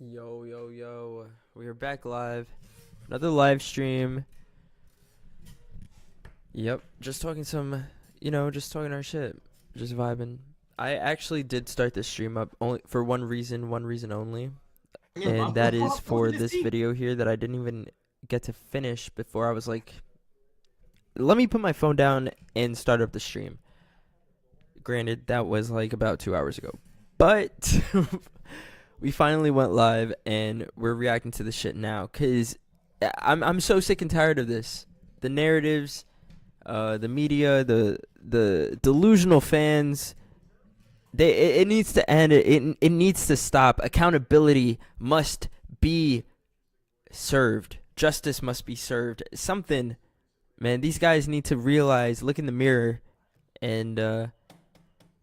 Yo, yo, yo. We are back live. Another live stream. Yep. Just talking just talking our shit. Just vibing. I actually did start this stream up only for one reason only. Yeah, And bro. that is What for did this this team? video here that I didn't even get to finish before I was like, let me put my phone down and start up the stream. Granted, that was like about 2 hours ago. But we finally went live and we're reacting to the shit now because I'm so sick and tired of this. The narratives, the media, the delusional fans. It needs to end. It needs to stop. Accountability must be served. Justice must be served. Something, man. These guys need to realize. Look in the mirror, and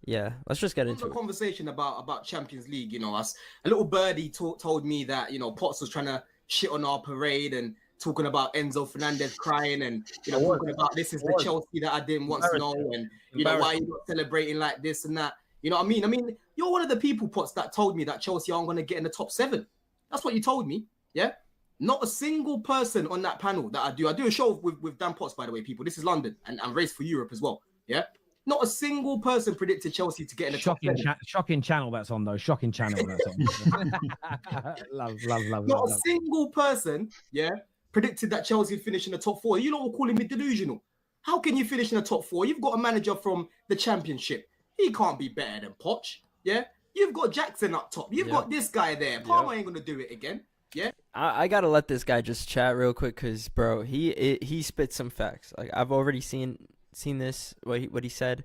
yeah. Let's just get into The it. conversation about Champions League, us a little birdie told me that Potts was trying to shit on our parade and talking about Enzo Fernandez crying and talking about this is the Chelsea that I didn't want to know and why you not celebrating like this and that. You know what I mean? I mean, you're one of the people, Potts, that told me that Chelsea aren't going to get in the top 7. That's what you told me. Yeah. Not a single person on that panel that I do a show with Dan Potts, by the way, people. This is London and Race for Europe as well. Yeah. Not a single person predicted Chelsea to get in the top 7. Shocking channel that's on, though. Shocking channel that's on. love. Not a single person, predicted that Chelsea would finish in the top 4. You know, we're calling me delusional. How can you finish in the top 4? You've got a manager from the Championship. He can't be better than Poch. Yeah. You've got Jackson up top. You've got this guy there. Palmer ain't gonna do it again. Yeah. I gotta let this guy just chat real quick because, bro, he spits some facts. Like I've already seen this what he said.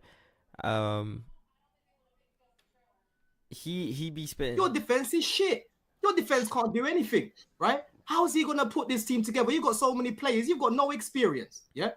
He be spitting. Your defense is shit. Your defense can't do anything, right? How is he gonna put this team together? You've got so many players. You've got no experience. Yeah.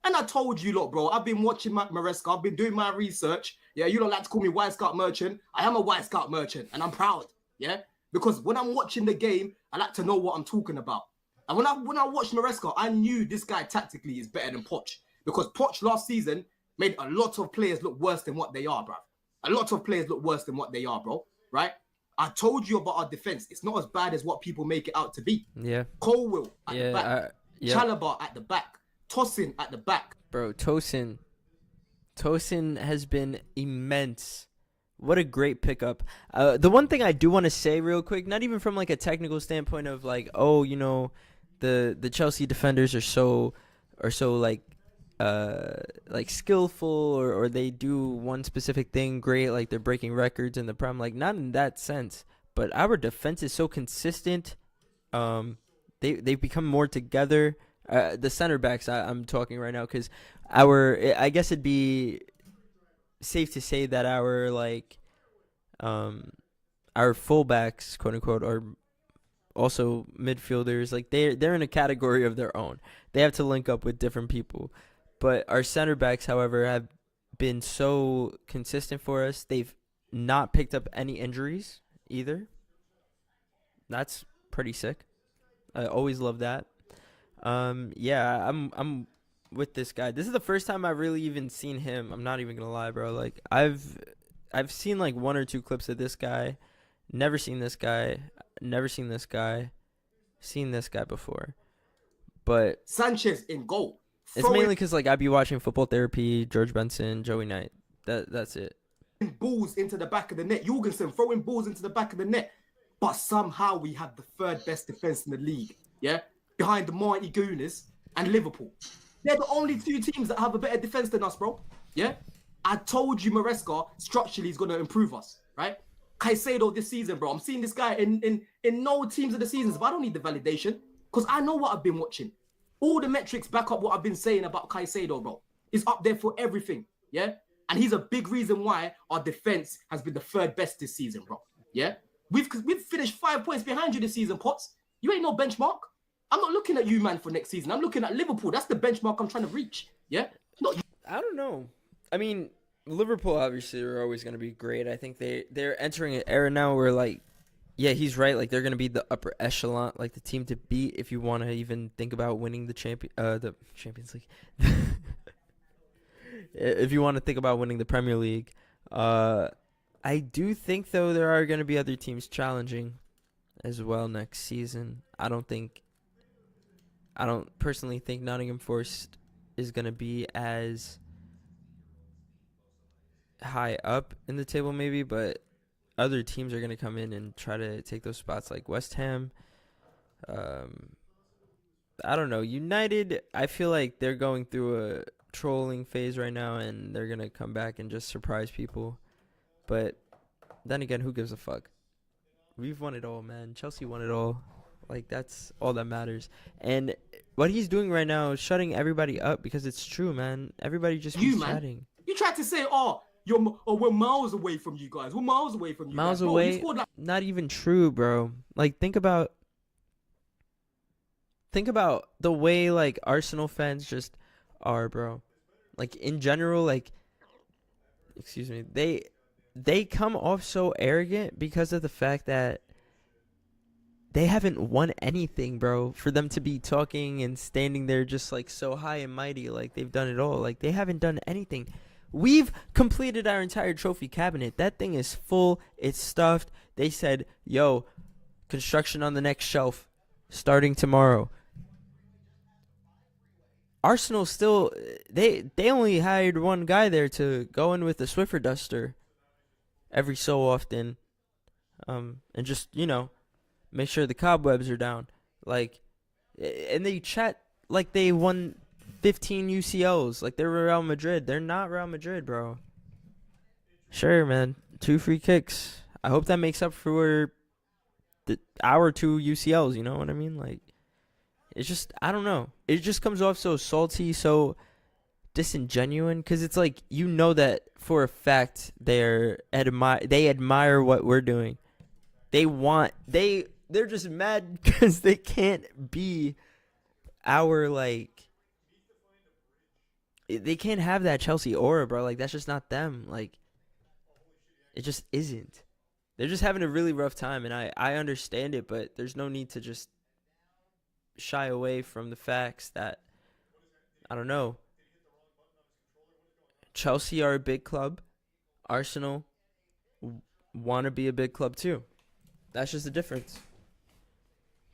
And I told you, lot, bro. I've been watching Maresca. I've been doing my research. Yeah, you don't like to call me White Scout Merchant. I am a White Scout Merchant, and I'm proud. Yeah, because when I'm watching the game, I like to know what I'm talking about. And when I watched Maresca, I knew this guy tactically is better than Poch because Poch last season made a lot of players look worse than what they are, bro. A lot of players look worse than what they are, bro. Right? I told you about our defense. It's not as bad as what people make it out to be. Yeah. Colwill at the back. Chalobah at the back. Tosin at the back. Bro, Tosin has been immense. What a great pickup. The one thing I do want to say real quick, not even from like a technical standpoint of like, oh, the Chelsea defenders are so like skillful or they do one specific thing great, like they're breaking records in the Prem, like not in that sense, but our defense is so consistent. They've become more together. The center backs I'm talking right now because I guess it'd be safe to say that our fullbacks, quote unquote, are also midfielders. Like they're in a category of their own. They have to link up with different people. But our center backs, however, have been so consistent for us. They've not picked up any injuries either. That's pretty sick. I always love that. Yeah, I'm with this guy. This is the first time I've really even seen him. I'm not even gonna lie, bro. Like I've seen like one or two clips of this guy. Never seen this guy. Never seen this guy. Seen this guy before. But Sanchez in goal. It's mainly because like I be watching Football Therapy, George Benson, Joey Knight. That's it. Balls into the back of the net. Jorgensen throwing balls into the back of the net. But somehow we have the third best defense in the league. Yeah, behind the mighty Gooners and Liverpool. They're the only two teams that have a better defense than us, bro. Yeah, I told you Maresca structurally is going to improve us, right? Caicedo this season, bro. I'm seeing this guy in no teams of the seasons, but I don't need the validation because I know what I've been watching. All the metrics back up what I've been saying about Caicedo, bro. He's up there for everything, yeah? And he's a big reason why our defense has been the third best this season, bro. Yeah? We've finished 5 points behind you this season, Potts. You ain't no benchmark. I'm not looking at you, man, for next season. I'm looking at Liverpool. That's the benchmark I'm trying to reach, yeah? Not you. I don't know. I mean, Liverpool obviously are always going to be great. I think they're entering an era now where like, yeah, he's right. Like they're going to be the upper echelon, like the team to beat if you want to even think about winning the Champions League. If you want to think about winning the Premier League, I do think though there are going to be other teams challenging, as well next season. I don't personally think Nottingham Forest is going to be as high up in the table maybe, but other teams are going to come in and try to take those spots like West Ham. I don't know. United, I feel like they're going through a trolling phase right now, and they're going to come back and just surprise people. But then again, who gives a fuck? We've won it all, man. Chelsea won it all. Like, that's all that matters. And what he's doing right now is shutting everybody up because it's true, man. Everybody just be chatting. You tried to say, we're miles away from you guys. We're miles away from you Miles guys. Bro, away? you scored like Not even true, bro. Like, think about the way, like, Arsenal fans just are, bro. Like, in general, like, excuse me, they come off so arrogant because of the fact that they haven't won anything, bro. For them to be talking and standing there just like so high and mighty, like they've done it all. Like, they haven't done anything. We've completed our entire trophy cabinet. That thing is full. It's stuffed. They said, yo, construction on the next shelf starting tomorrow. Arsenal still, they only hired one guy there to go in with the Swiffer duster every so often, and just, make sure the cobwebs are down. Like, and they chat like they won 15 UCLs, like they're Real Madrid. They're not Real Madrid, bro. Sure, man, 2 free kicks. I hope that makes up for our 2 UCLs. You know what I mean? Like, it's just, I don't know. It just comes off so salty, so disingenuine, because it's like, that for a fact they admire what we're doing. They're just mad because they can't be our, like, they can't have that Chelsea aura, bro. Like, that's just not them. Like, it just isn't. They're just having a really rough time, and I understand it, but there's no need to just shy away from the facts that, I don't know, Chelsea are a big club. Arsenal want to be a big club too. That's just the difference.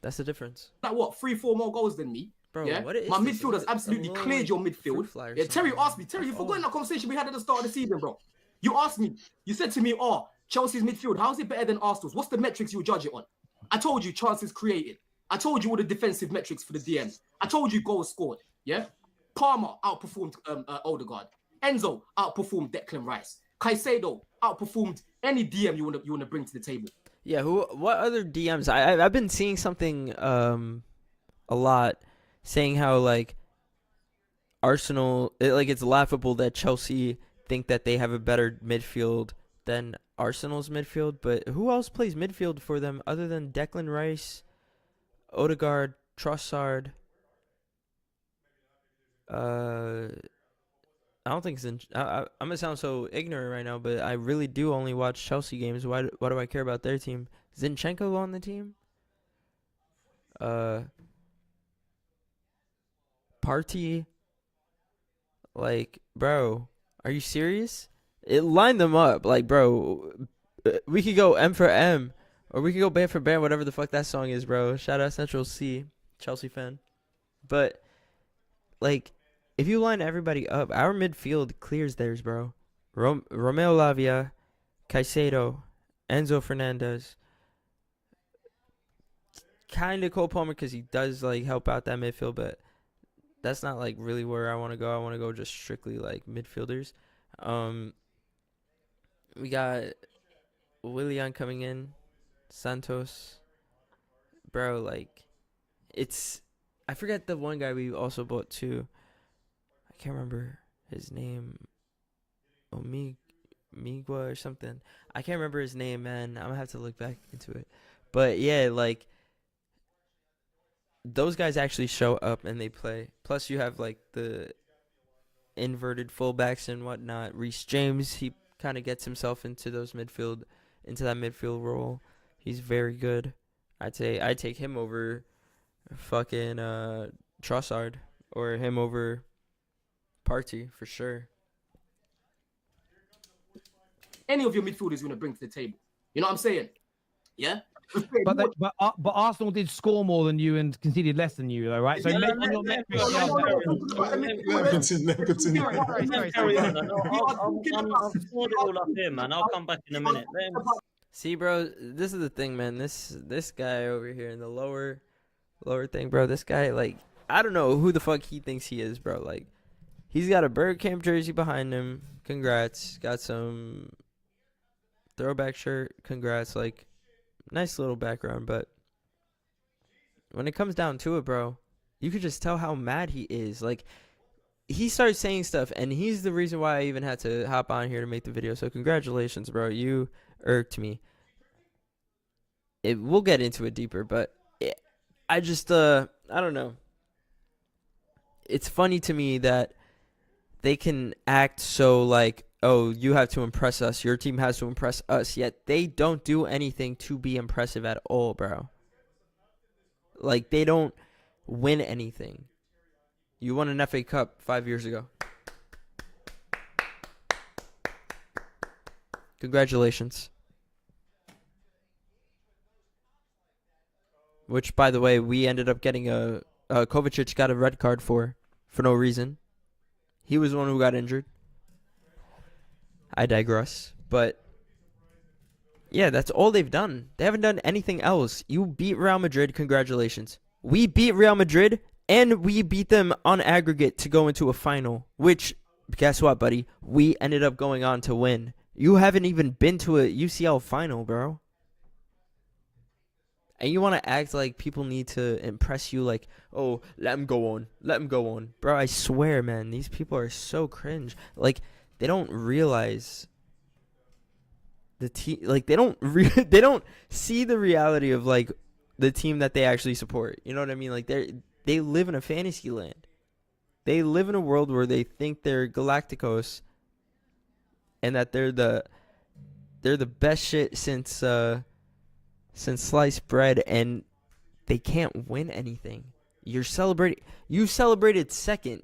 That's the difference. like what, 3-4 more goals than me. Bro, Yeah, what is my this? midfield has absolutely cleared your midfield. Yeah, Terry asked me. Terry, you forgot in that conversation we had at the start of the season, bro. You asked me. You said to me, Chelsea's midfield, how is it better than Arsenal's? What's the metrics you judge it on? I told you chances created. I told you all the defensive metrics for the DM. I told you goals scored. Yeah, Palmer outperformed Odegaard. Enzo outperformed Declan Rice. Caicedo outperformed any DM you want to bring to the table. Yeah, what other DMs? I've been seeing something a lot saying how, like, Arsenal, it's laughable that Chelsea think that they have a better midfield than Arsenal's midfield, but who else plays midfield for them other than Declan Rice, Odegaard, Trossard? I don't think I'm gonna sound so ignorant right now, but I really do only watch Chelsea games. Why do I care about their team? Zinchenko on the team? Partey? Like, bro, are you serious? It lined them up. Like, bro, we could go M for M, or we could go band for band, whatever the fuck that song is, bro. Shout out Central C, Chelsea fan. But, like, if you line everybody up, our midfield clears theirs, bro. Romeo Lavia, Caicedo, Enzo Fernandez, kind of Cole Palmer because he does, like, help out that midfield, but that's not, like, really where I want to go. I want to go just strictly, like, midfielders. We got Willian coming in, Santos. Bro, like, I forget the one guy we also bought too. I can't remember his name. Migua or something. I can't remember his name, man. I'm gonna have to look back into it. But yeah, like, those guys actually show up and they play. Plus, you have, like, the inverted fullbacks and whatnot. Reece James, he kind of gets himself into that midfield role. He's very good. I'd take him over fucking Trossard, or him over Partey for sure. Any of your midfielders you want to bring to the table. You know what I'm saying? Yeah? But Arsenal did score more than you and conceded less than you, though, right? So No, on let- your let- metrics, let- they are let- better. Let him continue. Carry on, then. I've stored it all up here, man. I'll come back in a minute. Let him- See, bro, this is the thing, man. This guy over here in the lower thing, bro. This guy, like, I don't know who the fuck he thinks he is, bro. Like, he's got a Bird Camp jersey behind him. Congrats. Got some throwback shirt. Congrats. Like, nice little background, but when it comes down to it, bro, you could just tell how mad he is. Like, he starts saying stuff, and he's the reason why I even had to hop on here to make the video. So congratulations, bro. You irked me. We'll get into it deeper, but I don't know. It's funny to me that they can act so like, oh, you have to impress us. Your team has to impress us. Yet they don't do anything to be impressive at all, bro. Like, they don't win anything. You won an FA Cup 5 years ago. Congratulations. Which, by the way, we ended up getting Kovacic got a red card for no reason. He was the one who got injured. I digress. But, yeah, that's all they've done. They haven't done anything else. You beat Real Madrid. Congratulations. We beat Real Madrid, and we beat them on aggregate to go into a final. Which, guess what, buddy? We ended up going on to win. You haven't even been to a UCL final, bro. And you want to act like people need to impress you, like, oh, let him go on. Let him go on. Bro, I swear, man, these people are so cringe. Like, they don't realize the team. Like, they don't they don't see the reality of, like, the team that they actually support. You know what I mean? Like, they live in a fantasy land. They live in a world where they think they're Galacticos and that they're the best shit since sliced bread, and they can't win anything. You celebrated second.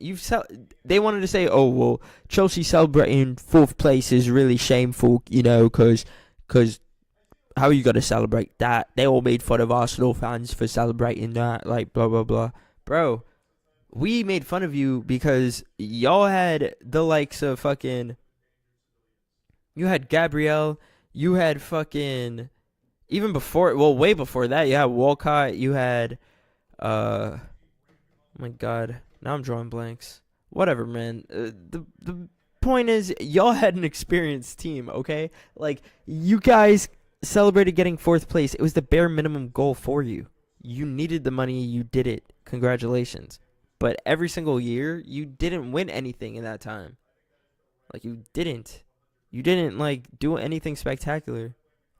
They wanted to say, oh, well, Chelsea celebrating fourth place is really shameful, you know, because how are you going to celebrate that? They all made fun of Arsenal fans for celebrating that, like, blah, blah, blah. Bro, we made fun of you because y'all had the likes of fucking... You had Gabriel. You had fucking... Even before... Well, way before that, you had Walcott. You had... Oh my god. Now I'm drawing blanks. Whatever, man. The point is, y'all had an experienced team, okay? Like, you guys celebrated getting fourth place. It was the bare minimum goal for you. You needed the money. You did it. Congratulations. But every single year, you didn't win anything in that time. Like, you didn't. You didn't, like, do anything spectacular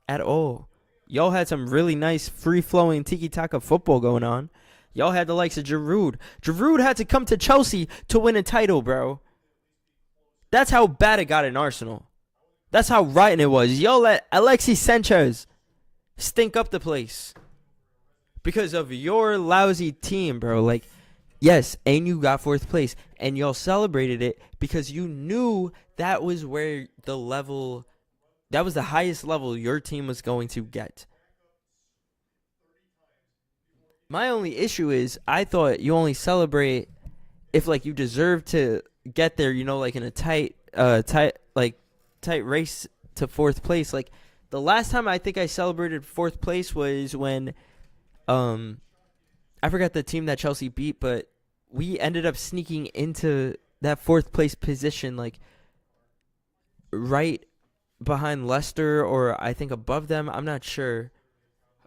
at all. Y'all had some really nice, free-flowing tiki-taka football going on. Y'all had the likes of Giroud. Giroud had to come to Chelsea to win a title, bro. That's how bad it got in Arsenal. That's how rotten it was. Y'all let Alexis Sanchez stink up the place because of your lousy team, bro. Like, yes, and you got fourth place, and y'all celebrated it because you knew that was where the level, that was the highest level your team was going to get. My only issue is I thought you only celebrate if, like, you deserve to get there, you know, like in a tight race to fourth place. Like, the last time I think I celebrated fourth place was when I forgot the team that Chelsea beat, but we ended up sneaking into that fourth place position, like right behind Leicester, or I think above them. I'm not sure.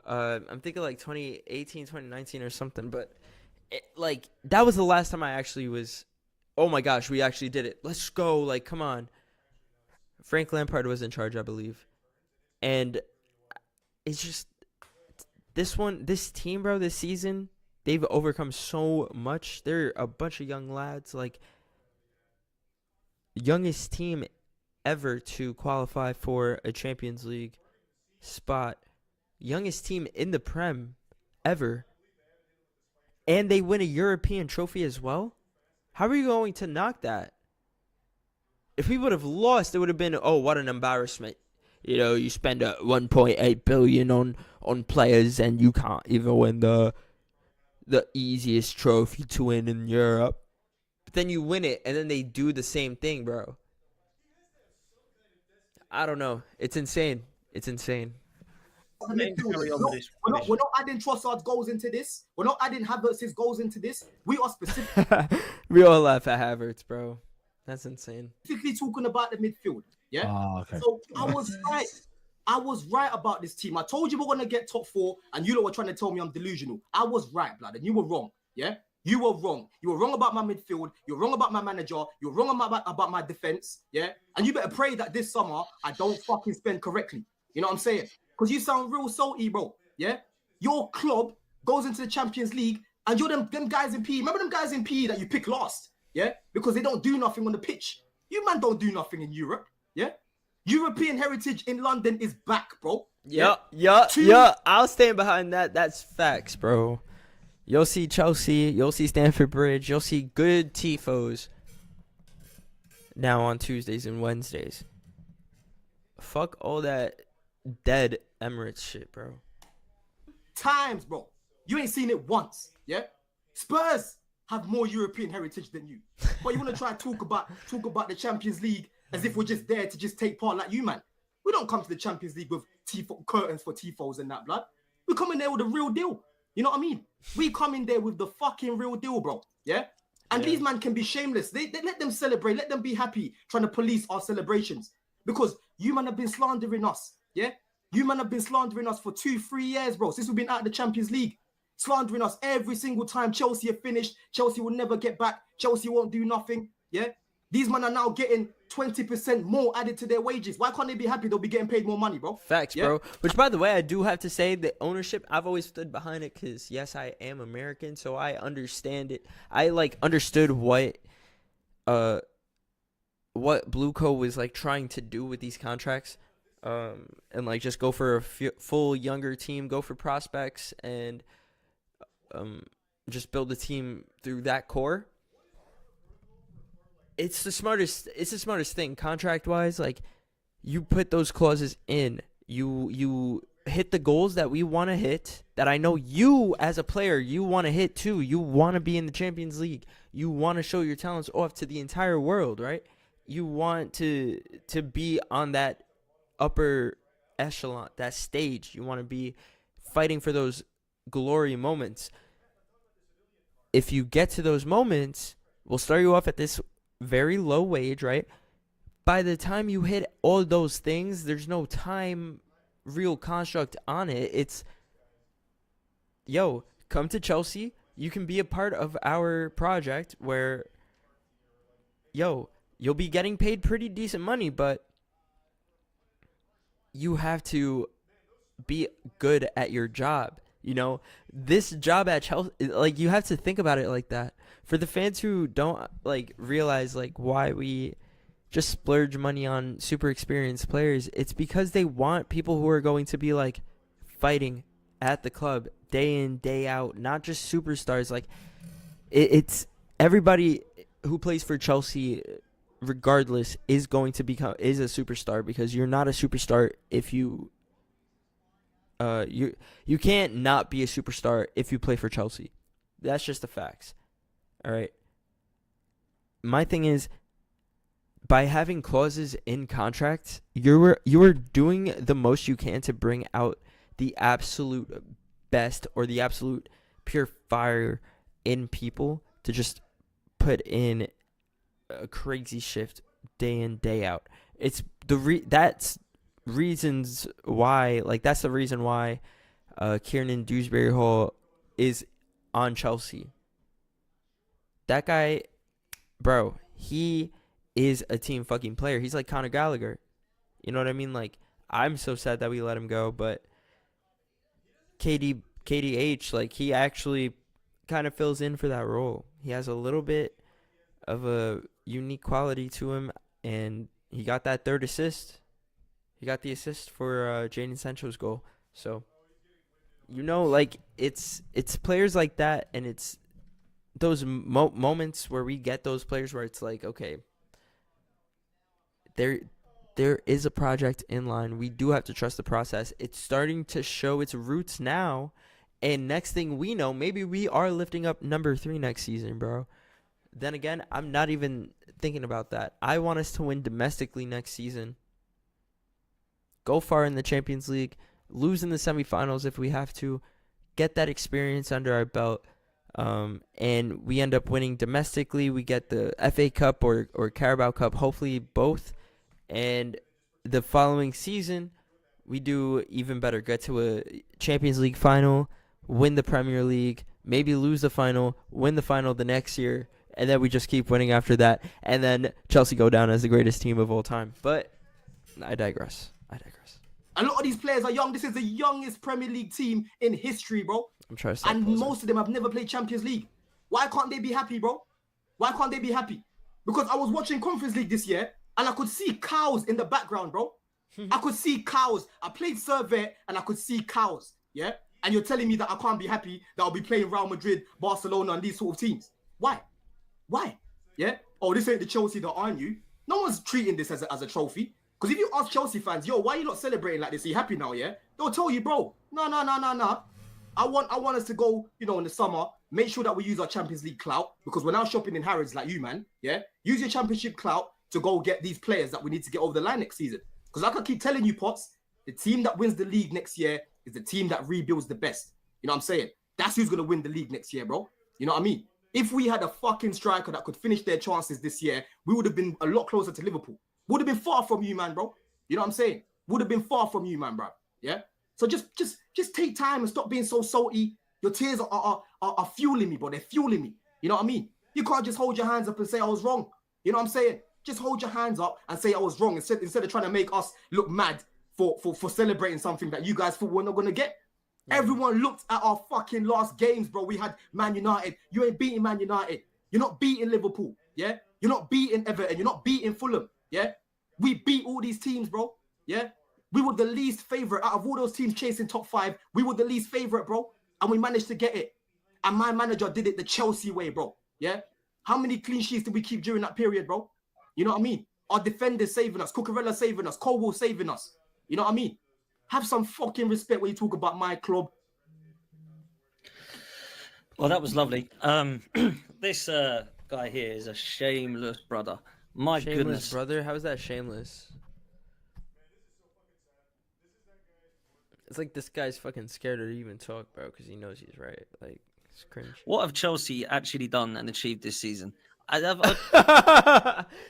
I'm thinking like 2018, 2019 or something, but like that was the last time I actually was, oh my gosh, we actually did it. Let's go. Like, come on. Frank Lampard was in charge, I believe. And it's just this team, bro, this season, they've overcome so much. They're a bunch of young lads, like youngest team ever to qualify for a Champions League spot. Youngest team in the Prem ever. And they win a European trophy as well? How are you going to knock that? If we would have lost, it would have been, oh, what an embarrassment. You know, you spend 1.8 billion on on players, and you can't even win the easiest trophy to win in Europe. But then you win it, and then they do the same thing, bro. I don't know. It's insane. It's insane. The midfield. Carry on with this. We're not adding Trossard's goals into this. We're not adding Havertz's goals into this. We are We all laugh at Havertz, bro. That's insane. specifically talking about the midfield. Yeah. Oh, okay. So I was right. I was right about this team. I told you we're gonna get top 4, and you lot were trying to tell me I'm delusional. I was right, blood, and you were wrong. Yeah. You were wrong. You were wrong about my midfield. You're wrong about my manager. You're wrong about my defense. Yeah. And you better pray that this summer I don't fucking spend correctly. You know what I'm saying? Because you sound real salty, bro. Yeah. Your club goes into the Champions League, and you're them guys in PE. Remember them guys in PE that you pick last? Yeah. Because they don't do nothing on the pitch. You man don't do nothing in Europe. Yeah. European heritage in London is back, bro. Yeah. I'll stand behind that. That's facts, bro. You'll see Chelsea. You'll see Stamford Bridge. You'll see good tifos now on Tuesdays and Wednesdays. Fuck all that dead Emirates shit, bro. Times, bro. You ain't seen it once. Yeah. Spurs have more European heritage than you, but you want to try to talk about the Champions League as if we're just there to just take part like you, man. We don't come to the Champions League with curtains for tifos and that, blood. We come in there with the real deal. You know what I mean? We come in there with the fucking real deal, bro. Yeah? And these man can be shameless. They let them celebrate. Let them be happy trying to police our celebrations. Because you man have been slandering us. Yeah? You man have been slandering us for 2-3 years, bro. Since we've been out of the Champions League. Slandering us every single time Chelsea have finished. Chelsea will never get back. Chelsea won't do nothing. Yeah? These men are now getting 20% more added to their wages. Why can't they be happy? They'll be getting paid more money, bro. Facts, bro. Which, by the way, I do have to say the ownership, I've always stood behind it because, yes, I am American, so I understand it. I, understood what Blueco was, trying to do with these contracts. And, just go for a full younger team, go for prospects, and just build a team through that core. It's the smartest thing contract wise. You put those clauses in, you hit the goals that we want to hit, that I know you as a player you want to hit too. You want to be in the Champions League. You want to show your talents off to the entire world, right? You want to be on that upper echelon, that stage. You want to be fighting for those glory moments. If you get to those moments, we'll start you off at this very low wage, right? By the time you hit all those things, there's no time real construct on it. It's, come to Chelsea. You can be a part of our project where, you'll be getting paid pretty decent money, but you have to be good at your job. This job at Chelsea, you have to think about it like that. For the fans who don't realize why we just splurge money on super experienced players, it's because they want people who are going to be fighting at the club day in, day out, not just superstars. It's everybody who plays for Chelsea regardless is going to is a superstar, because you're not a superstar if you can't not be a superstar if you play for Chelsea. That's just the facts. All right. My thing is, by having clauses in contracts, you are doing the most you can to bring out the absolute best or the absolute pure fire in people, to just put in a crazy shift day in, day out. It's that's reasons why, that's the reason why Kieran Dewsbury Hall is on Chelsea. That guy, bro, he is a team fucking player. He's like Conor Gallagher. You know what I mean? I'm so sad that we let him go, but KDH, he actually kind of fills in for that role. He has a little bit of a unique quality to him, and he got that third assist. He got the assist for Jadon Sancho's goal. So, it's players like that, and it's those moments where we get those players where it's okay, they're there is a project in line. We do have to trust the process. It's starting to show its roots now. And next thing we know, maybe we are lifting up number 3 next season, bro. Then again, I'm not even thinking about that. I want us to win domestically next season. Go far in the Champions League. Lose in the semifinals if we have to. Get that experience under our belt. And we end up winning domestically. We get the FA Cup or Carabao Cup, hopefully both. And the following season, we do even better. Get to a Champions League final, win the Premier League, maybe lose the final, win the final the next year, and then we just keep winning after that. And then Chelsea go down as the greatest team of all time. But I digress. A lot of these players are young. This is the youngest Premier League team in history, bro. I'm trying to stop And pausing. most of them have never played Champions League. Why can't they be happy, bro? Why can't they be happy? Because I was watching Conference League this year and I could see cows in the background, bro. I could see cows. I played Servette and I could see cows, yeah? And you're telling me that I can't be happy that I'll be playing Real Madrid, Barcelona, and these sort of teams. Why? Yeah? Oh, this ain't the Chelsea that I knew. No one's treating this as a trophy. Because if you ask Chelsea fans, yo, why are you not celebrating like this? Are you happy now, yeah? They'll tell you, bro, no. I want us to go, in the summer, make sure that we use our Champions League clout, because we're now shopping in Harrods like you, man, yeah? Use your Championship clout to go get these players that we need to get over the line next season. Because like I keep telling you, Potts, the team that wins the league next year is the team that rebuilds the best. You know what I'm saying? That's who's going to win the league next year, bro. You know what I mean? If we had a fucking striker that could finish their chances this year, we would have been a lot closer to Liverpool. Would have been far from you, man, bro. You know what I'm saying? Would have been far from you, man, bro. Yeah? So just take time and stop being so salty. Your tears are fueling me, bro. They're fueling me. You know what I mean? You can't just hold your hands up and say I was wrong. You know what I'm saying? Just hold your hands up and say I was wrong instead of trying to make us look mad for celebrating something that you guys thought we're not going to get. Yeah. Everyone looked at our fucking last games, bro. We had Man United. You ain't beating Man United. You're not beating Liverpool. Yeah? You're not beating Everton. You're not beating Fulham. Yeah? We beat all these teams, bro. Yeah? We were the least favorite out of all those teams chasing top 5. We were the least favorite, bro. And we managed to get it. And my manager did it the Chelsea way, bro. Yeah? How many clean sheets did we keep during that period, bro? You know what I mean? Our defenders saving us. Cucurella saving us. Colwell saving us. You know what I mean? Have some fucking respect when you talk about my club. Well, that was lovely. This guy here is a shameless brother. My Shameless goodness. brother? How is that shameless? It's like this guy's fucking scared to even talk, bro, because he knows he's right. Like, it's cringe. What have Chelsea actually done and achieved this season?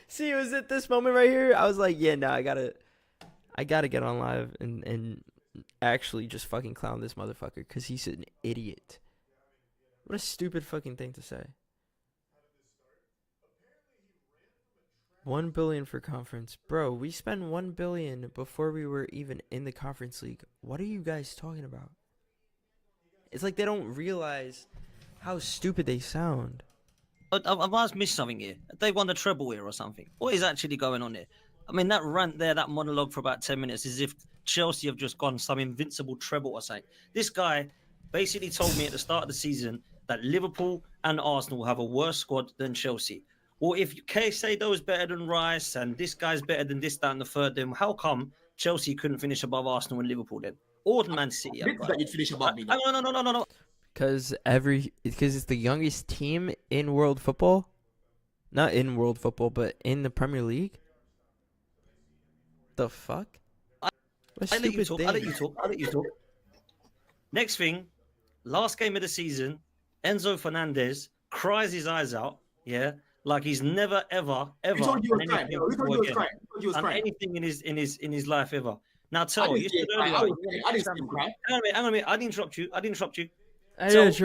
See, it was at this moment right here. I was like, yeah, no, I gotta get on live and actually just fucking clown this motherfucker because he's an idiot. What a stupid fucking thing to say. 1 billion for conference. Bro, we spent 1 billion before we were even in the Conference League. What are you guys talking about? It's like they don't realize how stupid they sound. I must miss something here. They won the treble here or something. What is actually going on here? I mean, that rant there, that monologue for about 10 minutes, is as if Chelsea have just gone some invincible treble or something. This guy basically told me at the start of the season that Liverpool and Arsenal have a worse squad than Chelsea. Well, if Caicedo's better than Rice and this guy's better than this, that, and the third, then how come Chelsea couldn't finish above Arsenal and Liverpool then? Or Man City? That you'd finish above me. No. Because it's the youngest team in world football. Not in world football, but in the Premier League. The fuck? I'll let you talk. Next thing, last game of the season, Enzo Fernandez cries his eyes out, yeah, like he's never ever Who told you he was crying? anything in his life ever. Now tell I you didn't see him cry. Hang on a minute. I didn't interrupt you.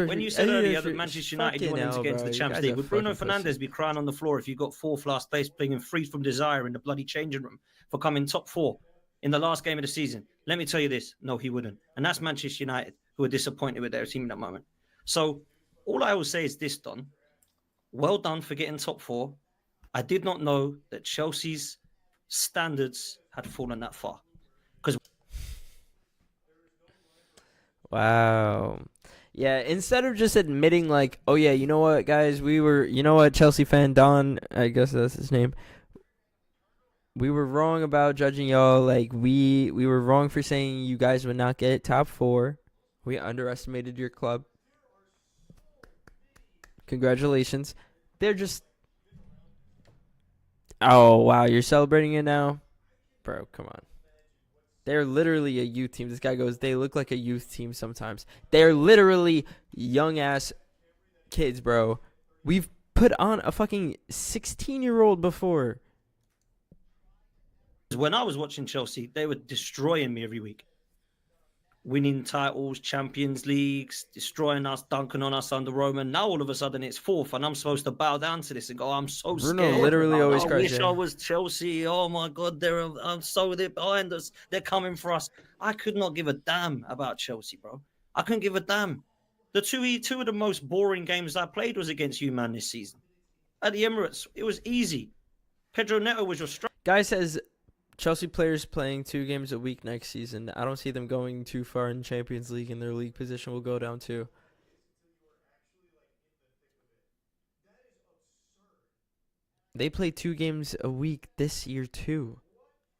When you said earlier that Manchester United wanted to get into the Champions League, would Bruno Fernandes be crying on the floor if you got 4th last place, playing free from desire in the bloody changing room for coming top 4 in the last game of the season? Let me tell you this: no, he wouldn't. And that's Manchester United, who are disappointed with their team in that moment. So all I will say is this, Don. Well done for getting top 4. I did not know that Chelsea's standards had fallen that far. Wow. Yeah, instead of just admitting like, oh yeah, you know what, guys, Chelsea fan Don, I guess that's his name. we were wrong about judging y'all. Like we were wrong for saying you guys would not get top 4. We underestimated your club. Congratulations. They're just. Oh wow, you're celebrating it now, bro. Come on. They're literally a youth team. This guy goes, they look like a youth team sometimes. They're literally young ass kids, bro. We've put on a fucking 16-year-old before. When I was watching Chelsea, they were destroying me every week. Winning titles, Champions Leagues, destroying us, dunking on us under Roman. Now all of a sudden it's 4th, and I'm supposed to bow down to this and go, I'm so Bruno scared. literally always I cries. wish I was Chelsea. Oh my God, they're behind us. They're coming for us. I could not give a damn about Chelsea, bro. I couldn't give a damn. The two of the most boring games I played was against you, man, this season. At the Emirates, it was easy. Pedro Neto was your strike. Guy says Chelsea players playing 2 games a week next season. I don't see them going too far in Champions League, and their league position will go down too. They play 2 games a week this year too.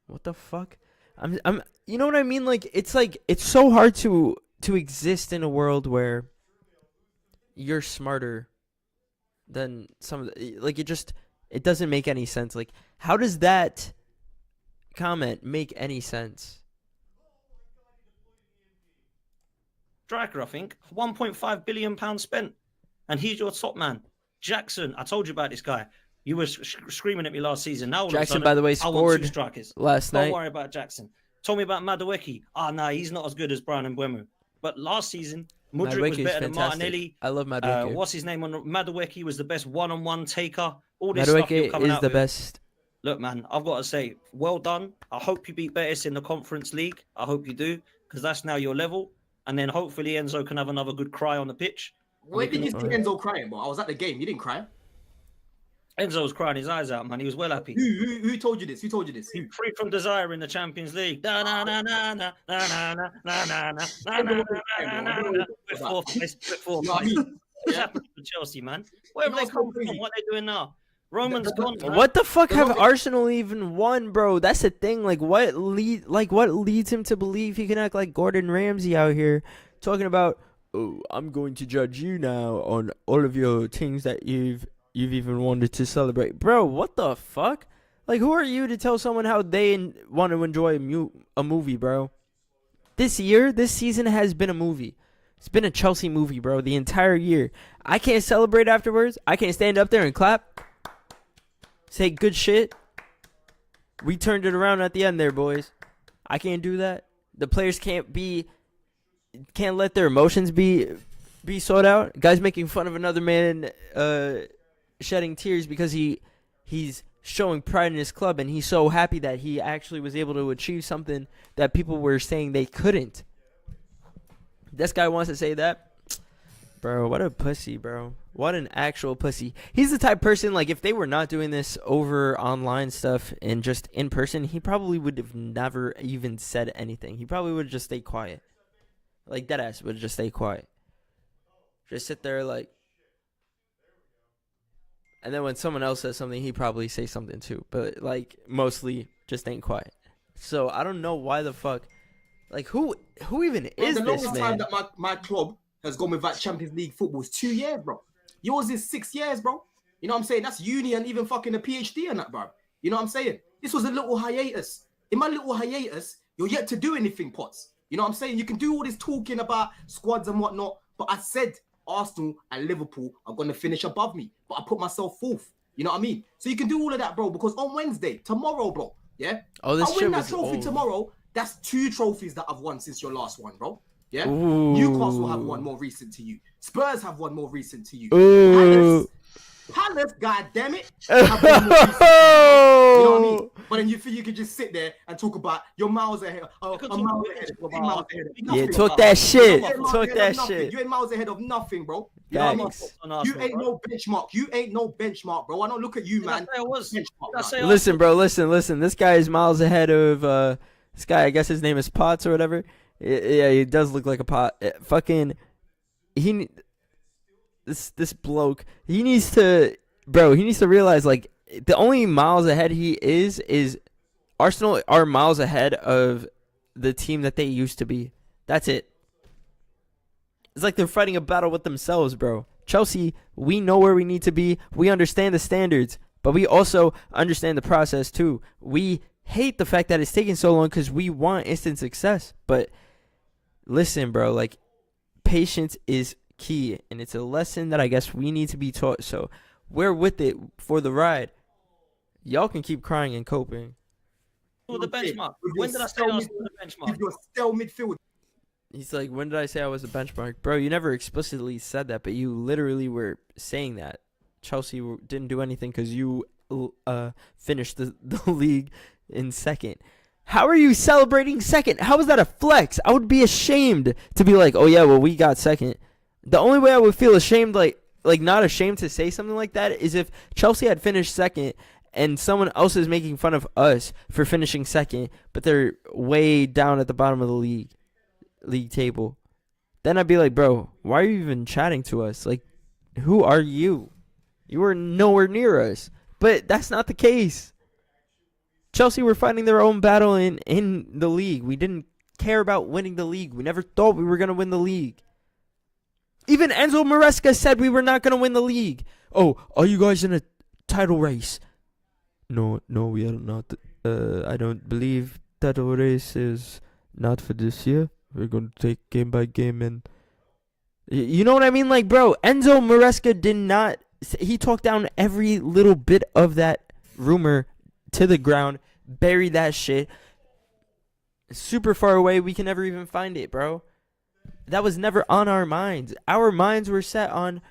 What the fuck? I'm you know what I mean? Like it's so hard to exist in a world where you're smarter than some of the, like it doesn't make any sense. Like how does that comment make any sense? Striker, I think. £1.5 billion spent. And he's your top man. Jackson, I told you about this guy. You were screaming at me last season. Now Jackson, by the way, I want scored 2 strikers. last night. Don't worry about Jackson. Told me about Madueke. No, he's not as good as Brian Mbeumo. But last season, Mudryk was better than Martinelli. I love Madueke. What's his name? Madueke was the best one-on-one taker. All this Madueke stuff you're coming is out the with. best. Look, man, I've got to say, well done. I hope you beat Betis in the Conference League. I hope you do, because that's now your level. And then hopefully Enzo can have another good cry on the pitch. Where did you see Enzo crying, bro? I was at the game. You didn't cry. Enzo was crying his eyes out, man. He was well happy. Who told you this? Who told you this? Free from desire in the Champions League. Na na na na na na na na na na na na na. We're 4th place. We're 4th place. What's happening to Chelsea, man? Where have they come from? What are they doing now? Roman's gone. Man. What the fuck have Arsenal even won, bro? That's the thing. Like what leads him to believe he can act like Gordon Ramsay out here talking about, oh, I'm going to judge you now on all of your things that you've even wanted to celebrate. Bro, what the fuck? Like, who are you to tell someone how they want to enjoy a movie, bro? This season has been a movie. It's been a Chelsea movie, bro, the entire year. I can't celebrate afterwards. I can't stand up there and clap. Say good shit. We turned it around at the end there, boys. I can't do that. The players can't let their emotions be sought out. Guys making fun of another man shedding tears because he's showing pride in his club, and he's so happy that he actually was able to achieve something that people were saying they couldn't. This guy wants to say that. Bro, what a pussy, bro. What an actual pussy. He's the type of person, like, if they were not doing this over online stuff and just in person, he probably would have never even said anything. He probably would have just stayed quiet. Like, deadass would just stay quiet. Just sit there, like. And then when someone else says something, he'd probably say something too. But, like, mostly just ain't quiet. So, I don't know why the fuck. Like, who even is this, man? The longest time that my club has gone without Champions League football is 2 years, bro. Yours is 6 years, bro. You know what I'm saying? That's uni and even fucking a PhD and that, bro. You know what I'm saying? This was a little hiatus. In my little hiatus, you're yet to do anything, Potts. You know what I'm saying? You can do all this talking about squads and whatnot, but I said Arsenal and Liverpool are going to finish above me, but I put myself 4th. You know what I mean? So you can do all of that, bro, because on Wednesday, tomorrow, bro, yeah? Oh, this I shit win that was trophy old. Tomorrow. That's 2 trophies that I've won since your last one, bro. Yeah? Ooh. Newcastle have one more recent to you. Spurs have one more recent to you. Ooh. Palace, god damn it, have one more recent to you. You know what I mean? But then you think you could just sit there and talk about your miles ahead. Miles ahead. Yeah, talk that shit. Talk that shit. You ain't miles ahead of nothing, bro. You know what I mean? You ain't no benchmark. You ain't no benchmark, bro. I don't look at you, man. Listen, bro. Listen. This guy is miles ahead of this guy. I guess his name is Potts or whatever. Yeah, he does look like a pot. This bloke. He needs to realize, like, the only miles ahead he is Arsenal are miles ahead of the team that they used to be. That's it. It's like they're fighting a battle with themselves, bro. Chelsea, we know where we need to be. We understand the standards, but we also understand the process too. We hate the fact that it's taking so long because we want instant success. But listen, bro, like, patience is key, and it's a lesson that I guess we need to be taught. So we're with it for the ride. Y'all can keep crying and coping. For the benchmark. When did I say I was the benchmark? If you're still midfield. He's like, when did I say I was a benchmark? Bro, you never explicitly said that, but you literally were saying that. Chelsea didn't do anything because you finished the league in second. How are you celebrating second? How is that a flex? I would be ashamed to be like, oh yeah, well, we got second. The only way I would feel ashamed, like not ashamed to say something like that, is if Chelsea had finished second and someone else is making fun of us for finishing second, but they're way down at the bottom of the league table. Then I'd be like, bro, why are you even chatting to us? Like, who are you? You were nowhere near us. But that's not the case. Chelsea were fighting their own battle in the league. We didn't care about winning the league. We never thought we were going to win the league. Even Enzo Maresca said we were not going to win the league. Oh, are you guys in a title race? No, we are not. I don't believe title race is not for this year. We're going to take game by game. And you know what I mean? Like, bro, Enzo Maresca did not. He talked down every little bit of that rumor to the ground, buried that shit super far away. We can never even find it, bro. That was never on our minds. Our minds were set on,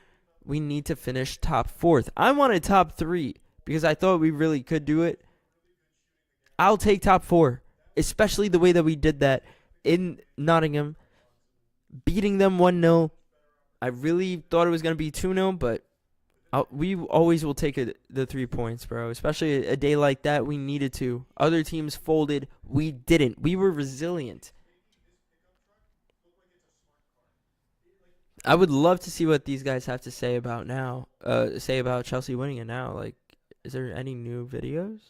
we need to finish top 4th. I wanted top 3 because I thought we really could do it. I'll take top 4, especially the way that we did that in Nottingham, beating them 1-0. I really thought it was going to be 2-0, but we always will take the 3 points, bro. Especially a day like that, we needed to. Other teams folded. We didn't. We were resilient. I would love to see what these guys have to say about now. Say about Chelsea winning it now. Like, is there any new videos?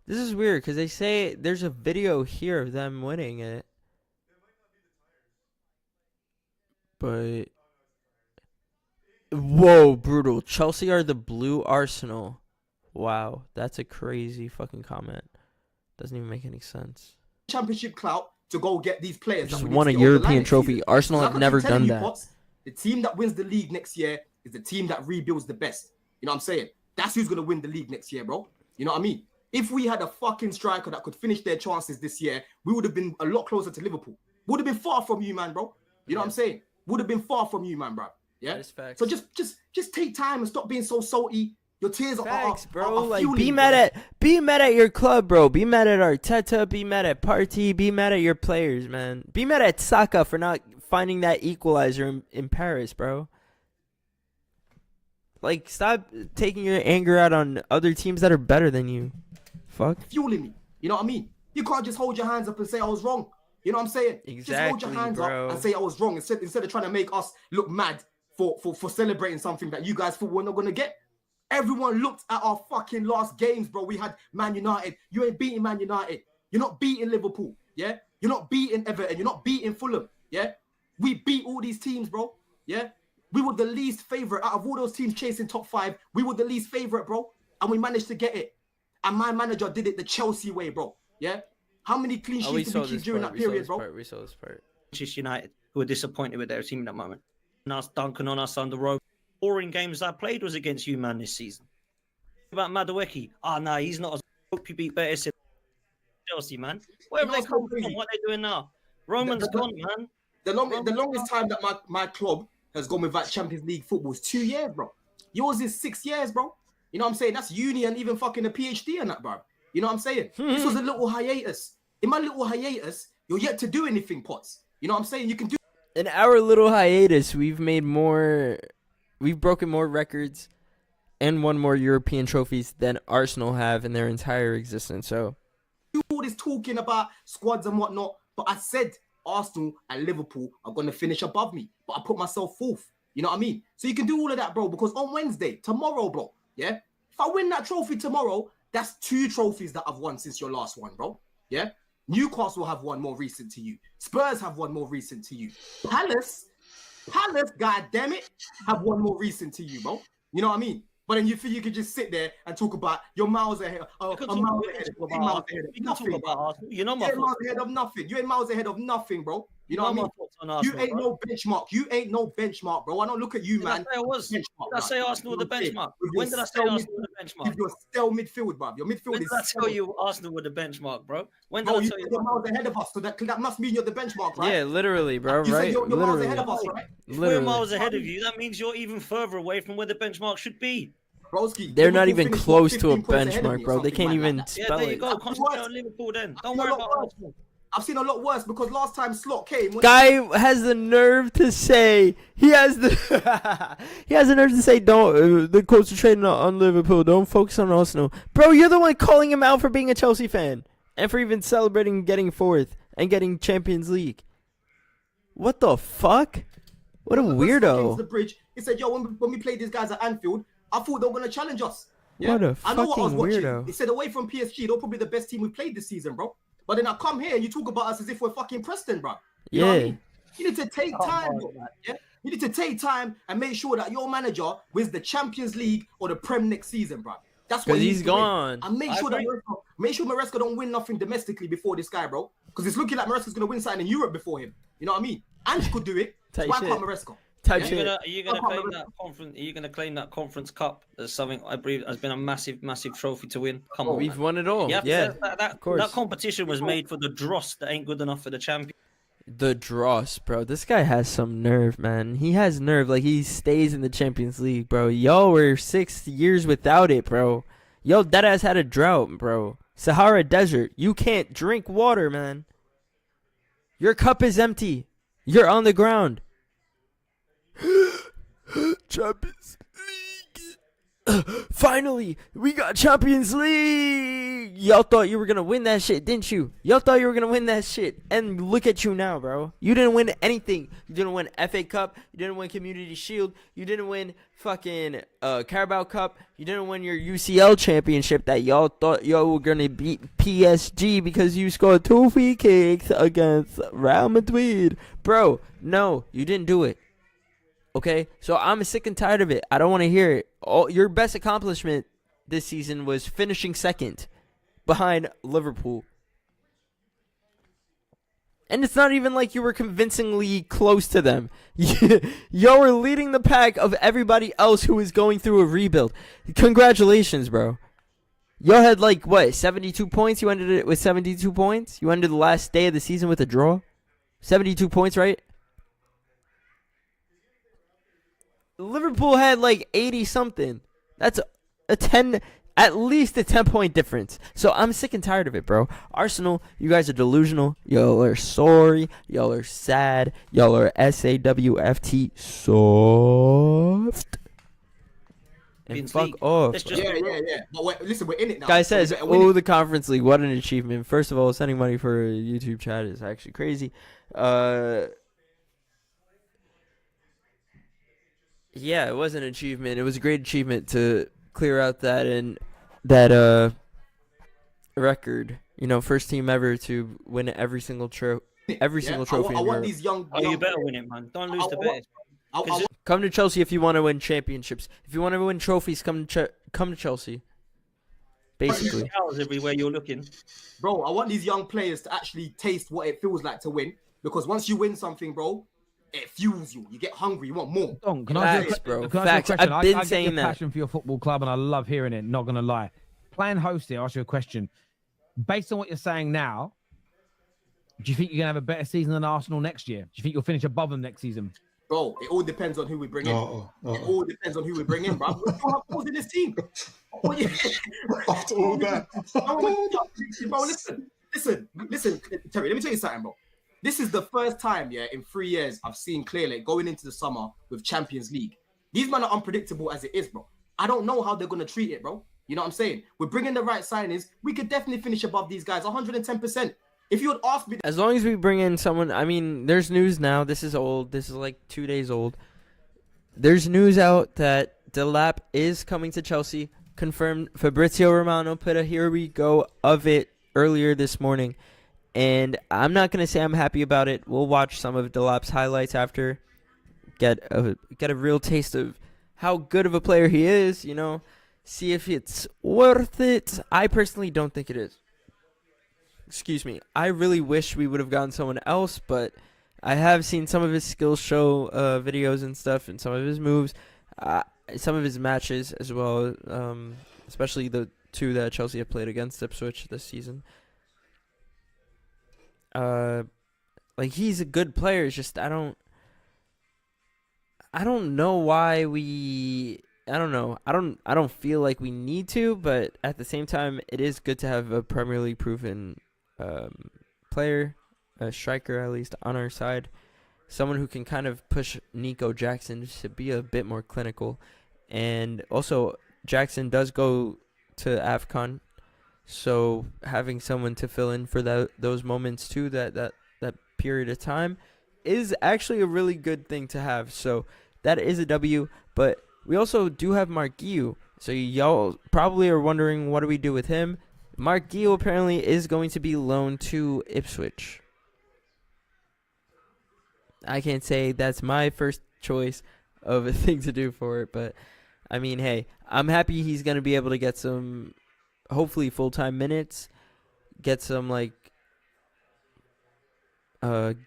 This is weird because they say there's a video here of them winning it. But whoa, brutal. Chelsea are the blue Arsenal. Wow, that's a crazy fucking comment. Doesn't even make any sense. Championship clout to go get these players. Just won a European trophy. Arsenal have never done that. Pots, the team that wins the league next year is the team that rebuilds the best. You know what I'm saying? That's who's going to win the league next year, bro. You know what I mean? If we had a fucking striker that could finish their chances this year, we would have been a lot closer to Liverpool. Would have been far from you, man, bro. You know what I'm saying? Would have been far from you, man, bro. Yeah. So just take time and stop being so salty. Your tears facts, are bro. are like fueling, be mad at your club, bro. Be mad at Arteta. Be mad at Partey. Be mad at your players, man. Be mad at Saka for not finding that equalizer in Paris, bro. Like, stop taking your anger out on other teams that are better than you. Fuck. Fueling me. You know what I mean? You can't just hold your hands up and say I was wrong. You know what I'm saying? Exactly, just hold your hands up and say I was wrong instead of trying to make us look mad for celebrating something that you guys thought we're not going to get. Everyone looked at our fucking last games, bro. We had Man United. You ain't beating Man United. You're not beating Liverpool, yeah? You're not beating Everton. You're not beating Fulham, yeah? We beat all these teams, bro, yeah? We were the least favorite out of all those teams chasing top 5. We were the least favorite, bro, and we managed to get it. And my manager did it the Chelsea way, bro, yeah? How many clean sheets did we keep during that period, bro? We saw this part. Manchester United, who are disappointed with their team at that moment. And us dunking on us on the road. Boring games I played was against you, man, this season. About Madueke. No, he's not as hope you beat Betis in Chelsea, man. Where have they come from? What are they doing now? Roman's gone, man. The longest time that my club has gone without Champions League football is 2 years, bro. Yours is 6 years, bro. You know what I'm saying? That's uni and even fucking a PhD and that, bro. You know what I'm saying? This was a little hiatus. In my little hiatus, you're yet to do anything, Potts. You know what I'm saying? You can do. In our little hiatus, we've broken more records and won more European trophies than Arsenal have in their entire existence. So all this talking about squads and whatnot, but I said Arsenal and Liverpool are going to finish above me, but I put myself fourth. You know what I mean? So you can do all of that, bro, because on Wednesday, tomorrow, bro, yeah, if I win that trophy tomorrow, that's 2 trophies that I've won since your last one, bro. Yeah? Newcastle have one more recent to you. Spurs have one more recent to you. Palace, god damn it, have one more recent to you, bro. You know what I mean? But then you think you could just sit there and talk about your miles ahead. Miles ahead of nothing. You know you ain't miles ahead of nothing. You ain't miles ahead of nothing, bro. You know what I mean? You ain't no benchmark. You ain't no benchmark, bro. I don't look at you, man. Did I say Arsenal were the benchmark? When did I say Arsenal were the benchmark? You're still midfield, bro. Your midfield when is. When did I tell you Arsenal were the benchmark, bro? When did I tell you? You're miles ahead of us, so that must mean you're the benchmark, right? Yeah, literally, bro. You right? said you're miles ahead of us, right? If we're miles ahead of you, that means you're even further away from where the benchmark should be. Broski, they're not even close to a benchmark, bro. They can't even spell it. Yeah, there you it. go. Concentrate on Liverpool then. Don't worry about Arsenal. I've seen a lot worse because last time Slot came, guy has the nerve to say he has the nerve to say don't the concentrating on Liverpool. Don't focus on Arsenal, bro. You're the one calling him out for being a Chelsea fan and for even celebrating getting 4th and getting Champions League. What the fuck? What a weirdo. The bridge. He said, "Yo, when we played these guys at Anfield, I thought they were gonna challenge us." Yeah? What a I know what I was fucking watching. weirdo. He said, "Away from PSG, they're probably the best team we played this season, bro." But then I come here and you talk about us as if we're fucking Preston, bro. You know what I mean? You need to take time, yeah? You need to take time and make sure that your manager wins the Champions League or the Prem next season, bro. That's what he's gone. And make sure Maresca don't win nothing domestically before this guy, bro. Because it's looking like Maresca's gonna win something in Europe before him. You know what I mean? Ange could do it. So why can't Maresca? Are you gonna claim that conference? Are you gonna claim that Conference Cup as something I believe has been a massive trophy to win? Come on, we've won it all. Yeah, of course. That competition was made for the dross that ain't good enough for the champion. The dross, bro. This guy has some nerve, man. He has nerve. Like he stays in the Champions League, bro. Y'all were 6 years without it, bro. Yo, that ass had a drought, bro. Sahara Desert. You can't drink water, man. Your cup is empty. You're on the ground. Champions League. Finally, we got Champions League. Y'all thought you were gonna win that shit, didn't you? Y'all thought you were gonna win that shit. And look at you now, bro. You didn't win anything. You didn't win FA Cup. You didn't win Community Shield. You didn't win fucking Carabao Cup. You didn't win your UCL championship that y'all thought y'all were gonna beat PSG because you scored 2 free kicks against Real Madrid. Bro, no, you didn't do it. Okay, so I'm sick and tired of it. I don't want to hear it. Your best accomplishment this season was finishing 2nd behind Liverpool. And it's not even like you were convincingly close to them. Y'all were leading the pack of everybody else who was going through a rebuild. Congratulations, bro. Y'all had 72 points? You ended it with 72 points? You ended the last day of the season with a draw? 72 points, right? Liverpool had 80 something. That's at least a 10-point difference. So I'm sick and tired of it, bro. Arsenal, you guys are delusional. Y'all are sorry. Y'all are sad. Y'all are SAWFT soft. And fuck off. Yeah. But listen, we're in it now. Guy says, the Conference League. What an achievement. First of all, sending money for a YouTube chat is actually crazy. Yeah, it was an achievement. It was a great achievement to clear out that record. First team ever to win every single trophy. I want these young. You better win it, man. Don't lose the bet. Come to Chelsea if you want to win championships. If you want to win trophies, come to Chelsea. Basically, everywhere you're looking, bro. I want these young players to actually taste what it feels like to win. Because once you win something, bro, it fuels you. You get hungry. You want more. Facts, bro. Facts. I've been saying that. Passion for your football club, and I love hearing it. Not gonna lie. Playing host here, I'll ask you a question. Based on what you're saying now, do you think you're gonna have a better season than Arsenal next year? Do you think you'll finish above them next season? Bro, it all depends on who we bring in. It all depends on who we bring in, bro. We don't have goals in this team. After all that. Bro, listen, Terry, let me tell you something, bro. This is the first time, in 3 years, I've seen clearly going into the summer with Champions League. These men are unpredictable as it is, bro. I don't know how they're going to treat it, bro. You know what I'm saying? We're bringing the right signings. We could definitely finish above these guys, 110%. If you had asked me, As long as we bring in someone, I mean, there's news now. This is old. This is like 2 days old. There's news out that Delap is coming to Chelsea. Confirmed. Fabrizio Romano put a here we go of it earlier this morning. And I'm not going to say I'm happy about it. We'll watch some of Delap's highlights after. Get a real taste of how good of a player he is, you know. See if it's worth it. I personally don't think it is. Excuse me. I really wish we would have gotten someone else, but I have seen some of his skills show videos and stuff, and some of his moves, some of his matches as well, especially the 2 that Chelsea have played against Ipswich this season. Like, he's a good player. It's just I don't know why we. I don't know. I don't feel like we need to, but at the same time, it is good to have a Premier League proven player, a striker at least, on our side. Someone who can kind of push Nico Jackson to be a bit more clinical. And also, Jackson does go to AFCON, so having someone to fill in for those moments too, that period of time, is actually a really good thing to have. So that is a W. But we also do have Mark Guiu. So y'all probably are wondering, what do we do with him? Mark Guiu apparently is going to be loaned to Ipswich. I can't say that's my first choice of a thing to do for it, but I mean, hey, I'm happy he's going to be able to get some, hopefully, full-time minutes, get some, like,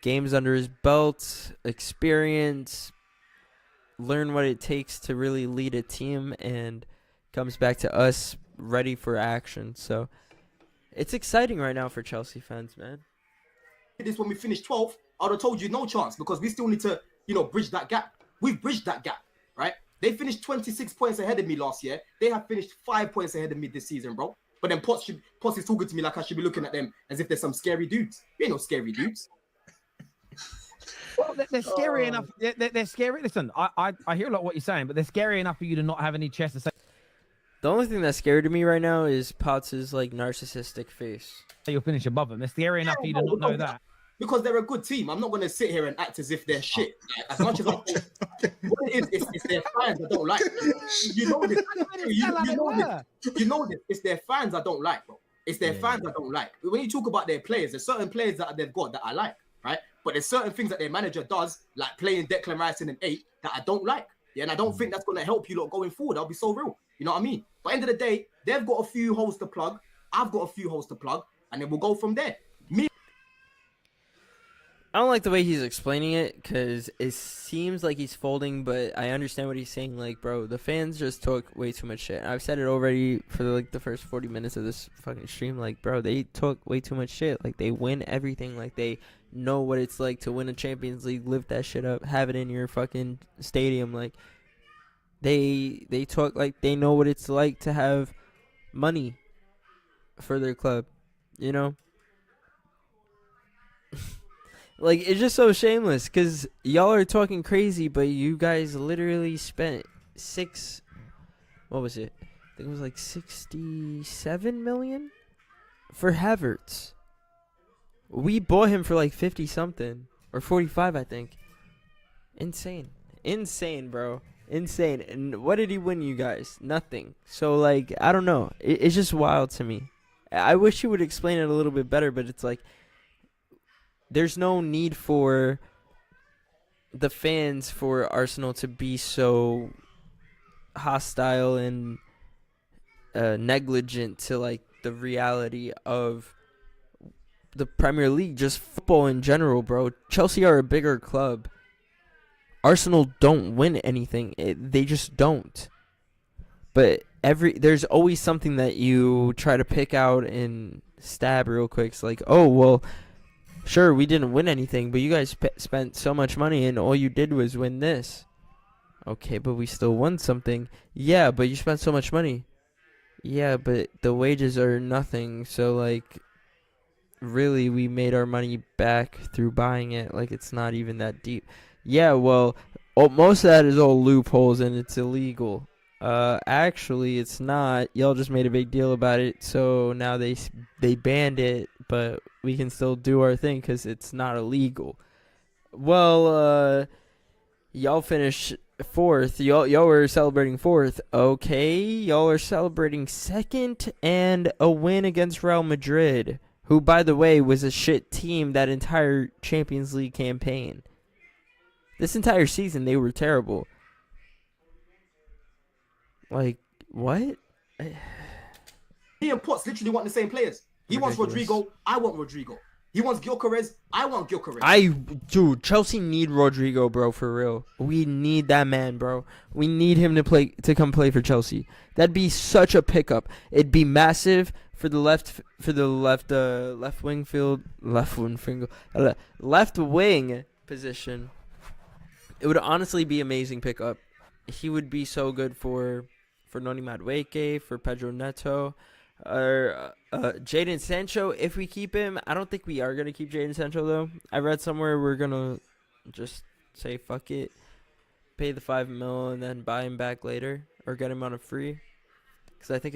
games under his belt, experience, learn what it takes to really lead a team, and comes back to us ready for action. So it's exciting right now for Chelsea fans, man. this when we finished 12th, I would have told you no chance, because we still need to, bridge that gap. We've bridged that gap, right? They finished 26 points ahead of me last year. They have finished 5 points ahead of me this season, bro. But then Potts is talking to me like I should be looking at them as if they're some scary dudes. We ain't no scary dudes. Well, they're scary enough. They're scary. Listen, I hear a lot of what you're saying, but they're scary enough for you to not have any chest to say The only thing that's scary to me right now is Potts' like narcissistic face. you'll finish above them. They're scary enough for you to not know that. Because they're a good team. I'm not going to sit here and act as if they're shit. As much as I think, what it is, it's their fans I don't like. You know this. You know this. It's their fans I don't like, bro. It's their fans I don't like. When you talk about their players, there's certain players that they've got that I like, right? But there's certain things that their manager does, like playing Declan Rice in an 8, that I don't like. Yeah, and I don't think that's going to help you lot going forward. I'll be so real. You know what I mean? But end of the day, they've got a few holes to plug. I've got a few holes to plug, and then we'll go from there. I don't like the way he's explaining it, because it seems like he's folding, but I understand what he's saying. Like, bro, the fans just talk way too much shit. I've said it already for the first 40 minutes of this fucking stream. Like, bro, they talk way too much shit. Like, they win everything. Like, they know what it's like to win a Champions League, lift that shit up, have it in your fucking stadium. Like, they talk like they know what it's like to have money for their club, you know? Like, it's just so shameless, because y'all are talking crazy, but you guys literally spent what was it? I think it was like 67 million for Havertz. We bought him for like 50 something, or 45, I think. Insane, bro. Insane. And what did he win you guys? Nothing. So, like, I don't know. It's just wild to me. I wish he would explain it a little bit better, but it's like, there's no need for the fans for Arsenal to be so hostile and negligent to, like, the reality of the Premier League, just football in general, bro. Chelsea are a bigger club. Arsenal don't win anything. They just don't. But there's always something that you try to pick out and stab real quick. It's like, oh, well, sure, we didn't win anything, but you guys spent so much money and all you did was win this. Okay, but we still won something. Yeah, but you spent so much money. Yeah, but the wages are nothing. So, like, really, we made our money back through buying it. Like, it's not even that deep. Yeah, well, most of that is all loopholes and it's illegal. Actually, it's not. Y'all just made a big deal about it, so now they banned it, but we can still do our thing because it's not illegal. Well, y'all finished fourth. Y'all were celebrating fourth. Okay, y'all are celebrating second and a win against Real Madrid, who, by the way, was a shit team that entire Champions League campaign. This entire season, they were terrible. Like, what? He and Potts literally want the same players. He wants Rodrigo. I want Rodrigo. He wants Gyökeres. I want Gyökeres. Dude, Chelsea need Rodrigo, bro, for real. We need that man, bro. We need him to come play for Chelsea. That'd be such a pickup. It'd be massive for the left wing position. It would honestly be amazing pickup. He would be so good for Noni Madueke, for Pedro Neto. Or Jadon Sancho, if we keep him. I don't think we are going to keep Jadon Sancho, though. I read somewhere we're going to just say fuck it, pay the $5 million, and then buy him back later or get him on a free. Because I think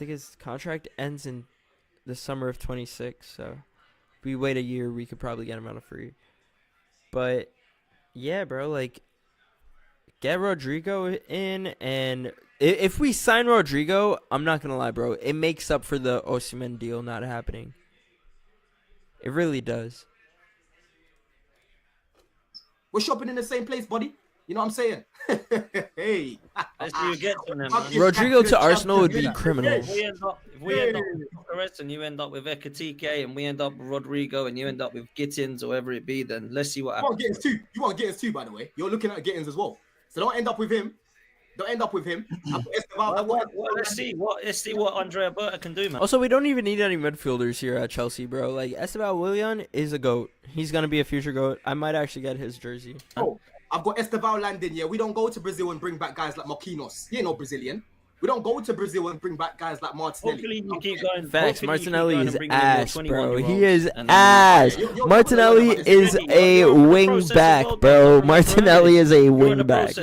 his contract ends in the summer of 26. So if we wait a year, we could probably get him on a free. But yeah, bro, like, get Rodrigo in, and if we sign Rodrigo, I'm not gonna lie, bro, it makes up for the Osimhen deal not happening. It really does. We're shopping in the same place, buddy. You know what I'm saying? Hey. Let's see who gets them, man. Rodrigo to Arsenal would be criminal. If we end up with Gyökeres and you end up with Ekitike and we end up with Rodrigo and you end up with Gittins or whatever it be, then let's see what happens. You want Gittins too, by the way. You're looking at Gittins as well. So don't end up with him. Let's see what Andrea Berta can do, man. Also, we don't even need any midfielders here at Chelsea, bro. Like, Esteban Willian is a GOAT. He's gonna be a future GOAT. I might actually get his jersey. Oh, I've got Esteban landing. Yeah, we don't go to Brazil and bring back guys like Marquinhos. He ain't no Brazilian. We don't go to Brazil and bring back guys like Martinelli. Hopefully you keep going. Facts. Martinelli is ass, bro. He is ass. Martinelli is a wing back, bro. Martinelli is a wing back.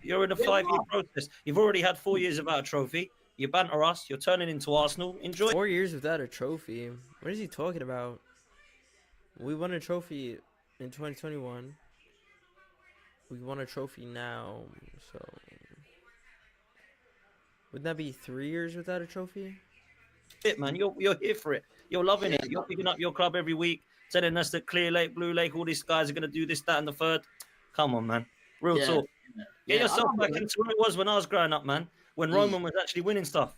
You're in a 5-year process. You've already had 4 years without a trophy. You banter us. You're turning into Arsenal. Enjoy. 4 years without a trophy. What is he talking about? We won a trophy in 2021. We won a trophy now, so wouldn't that be 3 years without a trophy? It, man. You're here for it. You're loving it. You're picking up your club every week, telling us that Clear Lake, Blue Lake, all these guys are gonna do this, that, and the third. Come on, man. Real talk. Get yourself back into what it was when I was growing up, man. When Roman was actually winning stuff.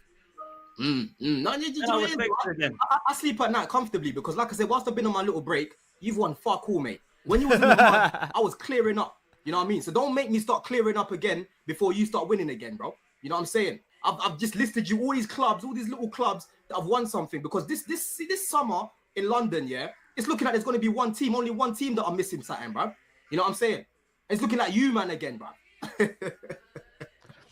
No, I sleep at night comfortably because, like I said, whilst I've been on my little break, you've won fuck all, mate. When you was in the mud, I was clearing up. You know what I mean? So don't make me start clearing up again before you start winning again, bro. You know what I'm saying? I've just listed you all these clubs, all these little clubs that have won something because this summer in London, yeah, it's looking like there's going to be only one team that are missing something, bro. You know what I'm saying? It's looking like you, man, again, bro. Do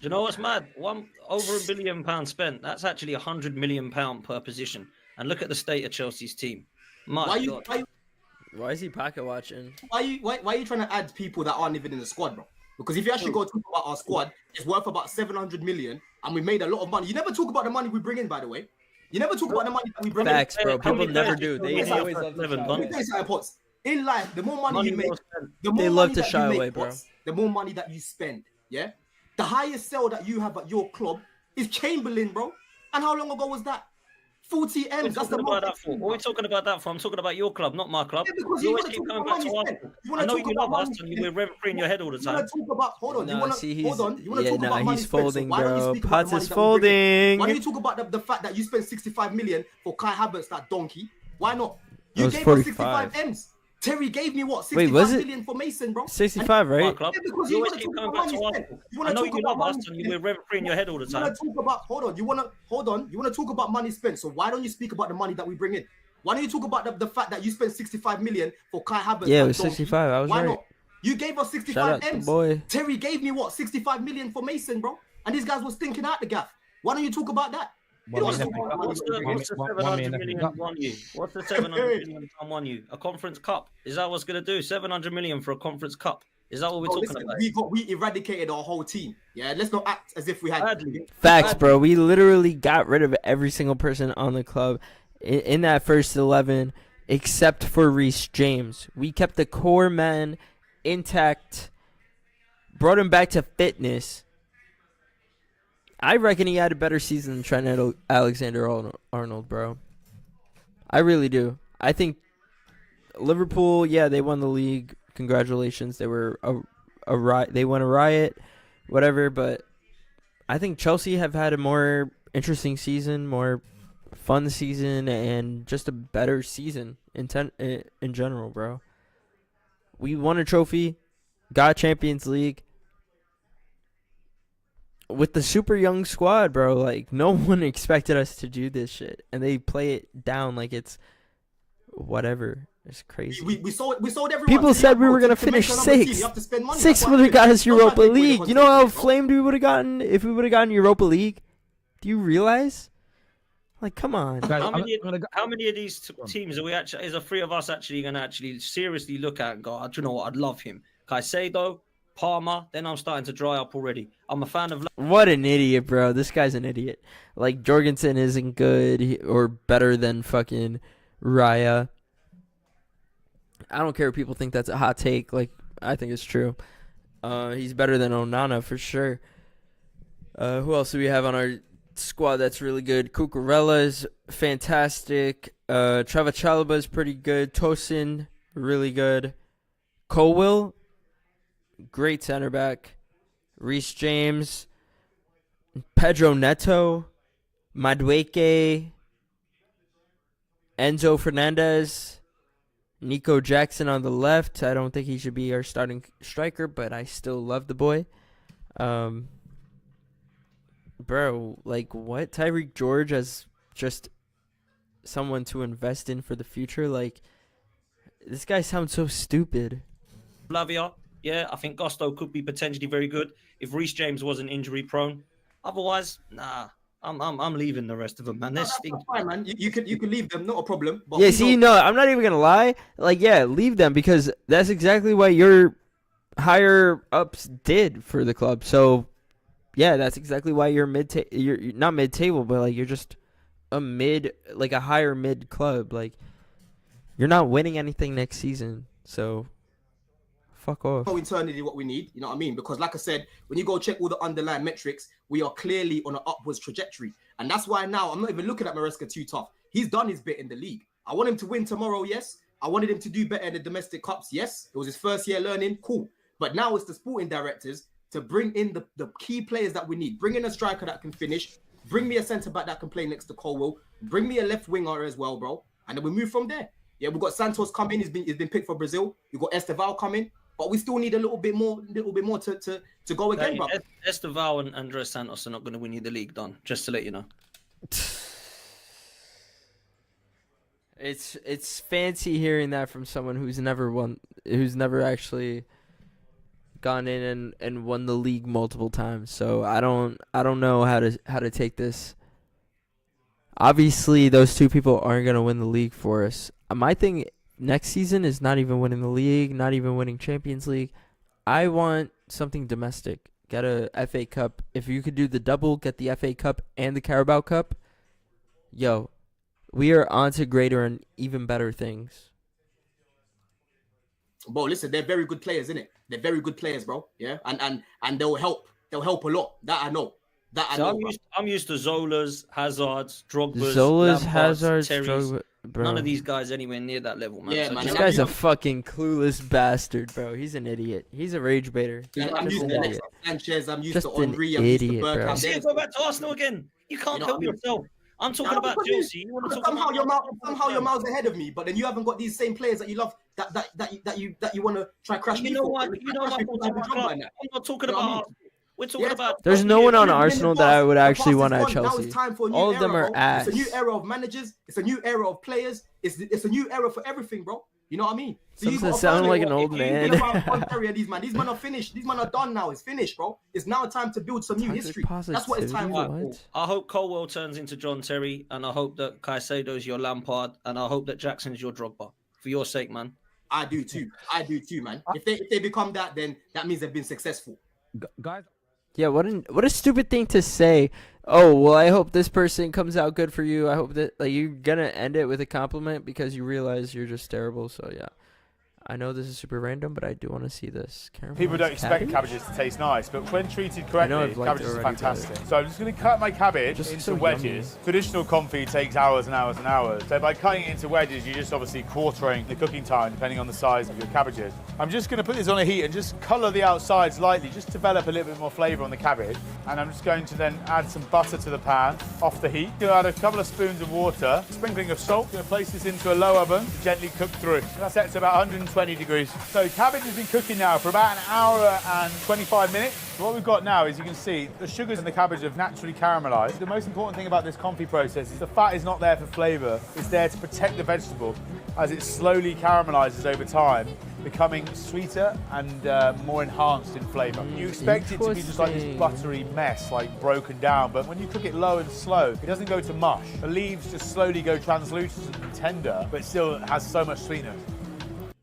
you know what's mad? Over £1 billion spent. That's actually £100 million per position. And look at the state of Chelsea's team. Why is he pocket watching? Why are you trying to add people that aren't even in the squad, bro? Because if you actually go talk about our squad, it's worth about 700 million, and we made a lot of money. You never talk about the money we bring in, by the way. You never talk about the money that we bring in. Facts, bro. People never do. They always love to shy away. In life, the more money you make, the more money that you spend. Yeah, the highest sale that you have at your club is Chamberlain, bro. And how long ago was that? 40 M's. That's the what are we talking about that for? I'm talking about your club, not my club. Yeah, because you always keep coming back to Arsenal. I know you love us and we're refereeing your head all the time. He's folding, bro. Potts is folding. Why do you talk about the fact that you spent 65 million for Kai Havertz, that donkey? Why not? You gave us 65 M's. Terry gave me what? 65 million for Mason, bro. 65, right? Yeah, because you always keep coming back to Arsenal. I know you love us and we're refereeing your head all the time. You want to talk about money spent. So why don't you speak about the money that we bring in? Why don't you talk about the fact that you spent 65 million for Kai Havertz? Yeah, it was 65. I was right. Why not? You gave us 65 M's. Boy. Terry gave me what? 65 million for Mason, bro. And these guys were stinking out the gaff. Why don't you talk about that? What's the 700 million won you? What's the 700 million won you? A conference cup? Is that what's going to do? 700 million for a conference cup? Is that what we're talking about? We eradicated our whole team. Yeah, let's not act as if we had. Facts, bro. We literally got rid of every single person on the club. in that first 11, except for Reece James. We kept the core men intact, brought him back to fitness. I reckon he had a better season than Trent Alexander-Arnold, bro. I really do. I think Liverpool, yeah, they won the league. Congratulations. They were they won a riot, whatever, but I think Chelsea have had a more interesting season, more fun season, and just a better season in general, bro. We won a trophy, got Champions League with the super young squad, bro. Like, no one expected us to do this shit, and they play it down like it's whatever. It's crazy. We sold everyone. People said we were gonna finish sixth. Sixth would have got us Europa League. You know how flamed we would have gotten if we would have gotten Europa League? Do you realize? Like, come on. How many of these teams are we actually? Is the three of us actually going to actually seriously look at and go, do you know what? I'd love him. Caicedo, Palmer. Then I'm starting to dry up already. I'm a fan of. What an idiot, bro. This guy's an idiot. Like, Jorgensen isn't good or better than fucking Raya. I don't care if people think that's a hot take. Like, I think it's true. He's better than Onana for sure. Who else do we have on our squad that's really good? Cucurella is fantastic. Trevor Chalobah is pretty good. Tosin, really good. Colwill, great center back. Reece James, Pedro Neto, Madueke, Enzo Fernandez, Nico Jackson on the left. I don't think he should be our starting striker, but I still love the boy. Bro, like, what? Tyreek George as just someone to invest in for the future? Like, this guy sounds so stupid. Lavia, yeah, I think Gusto could be potentially very good if Reece James wasn't injury prone. Otherwise, nah. I'm leaving the rest of them, man. That's fine, man. You could leave them, not a problem. But yeah, see, no, I'm not even gonna lie. Like, yeah, leave them because that's exactly what your higher ups did for the club. So, yeah, that's exactly why you're you're not mid-table, but like you're just a higher mid club. Like, you're not winning anything next season. So, fuck off. Internally what we need, you know what I mean? Because like I said, when you go check all the underlying metrics, we are clearly on an upwards trajectory. And that's why now I'm not even looking at Maresca too tough. He's done his bit in the league. I want him to win tomorrow, yes. I wanted him to do better in the domestic cups, yes. It was his first year learning, cool. But now it's the sporting directors to bring in the key players that we need. Bring in a striker that can finish. Bring me a centre-back that can play next to Colwill. Bring me a left winger as well, bro. And then we move from there. Yeah, we've got Santos coming. He's been picked for Brazil. We've got Esteval coming. But we still need a little bit more to go again, bro. Esteval and Andres Santos are not going to win you the league, Don. Just to let you know. It's fancy hearing that from someone who's never actually gone in and won the league multiple times. So I don't know how to take this. Obviously, those two people aren't gonna win the league for us. My thing next season is not even winning the league, not even winning Champions League. I want something domestic. Get a FA Cup. If you could do the double, get the FA Cup and the Carabao Cup. Yo, we are on to greater and even better things. Bro, listen, they're very good players, innit? They're very good players, bro. Yeah, and they'll help. They'll help a lot. That I know. I'm used to Zola's, Hazard's, Drogba's, Zola's, Lampard's, Hazard's, Terry's. Drogba, bro. None of these guys anywhere near that level, man. Yeah, So man. This guy's a fucking clueless bastard, bro. He's an idiot. He's a rage baiter. I'm used to Alexis Sanchez. I'm used to Henry. I'm idiot, used to Bergkamp. bro. See, go back to Arsenal again. You can't help yourself. I'm talking about Chelsea. You want to talk somehow about you're miles ahead of me, but then you haven't got these same players that you love that you want to try crash me. You know what? You know what? I'm not talking about Arsenal. We're talking about. There's no one on Arsenal that I would actually want at Chelsea. All of them are ass. It's a new era of managers. It's a new era of players. It's a new era for everything, bro. You know what I mean? So you sound like an old man. These men are finished. These men are done now. It's finished, bro. It's now time to build some new history. That's what it's time for. I hope Colwill turns into John Terry, and I hope that Caicedo is your Lampard, and I hope that Jackson is your Drogba. For your sake, man. I do too, man. If they become that, then that means they've been successful. Guys. Yeah, what a stupid thing to say. Oh, well, I hope this person comes out good for you. I hope that like you're gonna end it with a compliment because you realize you're just terrible. So yeah. I know this is super random, but I do want to see this. People don't expect cabbages to taste nice, but when treated correctly, cabbages are fantastic. So I'm just going to cut my cabbage into wedges. Traditional confit takes hours and hours and hours. So by cutting it into wedges, you're just obviously quartering the cooking time, depending on the size of your cabbages. I'm just going to put this on a heat and just colour the outsides lightly, just to develop a little bit more flavour on the cabbage. And I'm just going to then add some butter to the pan off the heat. Going to add a couple of spoons of water, sprinkling of salt. Going to place this into a low oven to gently cook through. And that's set to about 120 degrees. So cabbage has been cooking now for about an hour and 25 minutes. So what we've got now is you can see the sugars in the cabbage have naturally caramelized. The most important thing about this confit process is the fat is not there for flavor. It's there to protect the vegetable as it slowly caramelizes over time, becoming sweeter and more enhanced in flavor. You expect it to be just like this buttery mess, like broken down, but when you cook it low and slow, it doesn't go to mush. The leaves just slowly go translucent and tender, but still has so much sweetness.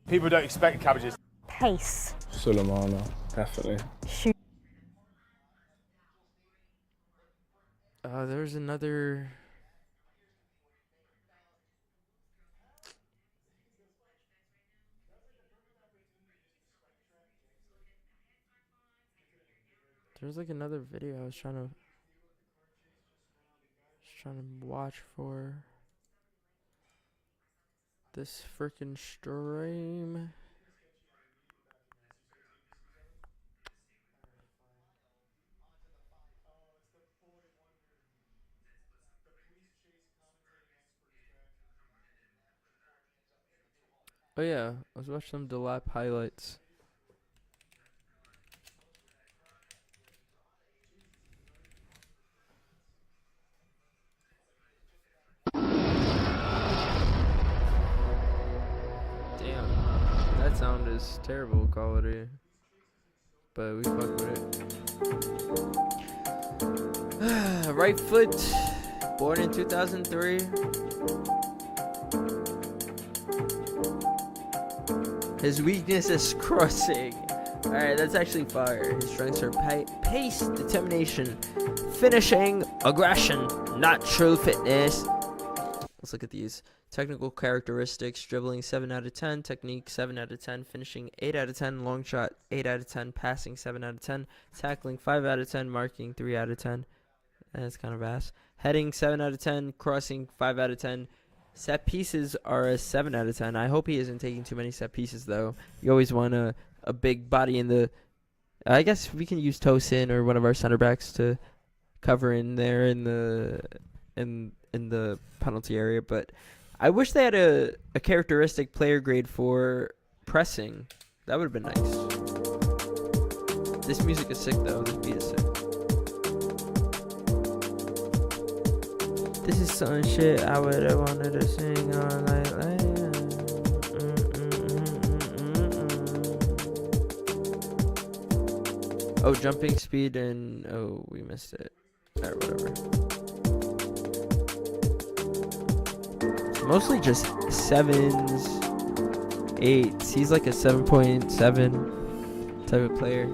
People don't expect cabbages. Pace. Sulemana, definitely. There's another. There's like another video I was trying to watch for this freaking stream. Oh yeah, let's watch some Delap highlights. Damn, that sound is terrible quality, but we fuck with it. Right foot, born in 2003. His weakness is crossing. Alright, that's actually fire. His strengths are pace, determination, finishing, aggression, not true fitness. Let's look at these. Technical characteristics, dribbling 7 out of 10, technique 7 out of 10, finishing 8 out of 10, long shot 8 out of 10, passing 7 out of 10, tackling 5 out of 10, marking 3 out of 10. That's kind of ass. Heading 7 out of 10, crossing 5 out of 10. Set pieces are a 7 out of 10. I hope he isn't taking too many set pieces, though. You always want a big body in the... I guess we can use Tosin or one of our center backs to cover in there in the penalty area. But I wish they had a characteristic player grade for pressing. That would have been nice. This music is sick, though. This beat is sick. This is some shit I would have wanted to sing on like Oh, jumping speed and oh, we missed it. Alright, whatever. It's mostly just 7s, 8s. He's like a 7.7 type of player.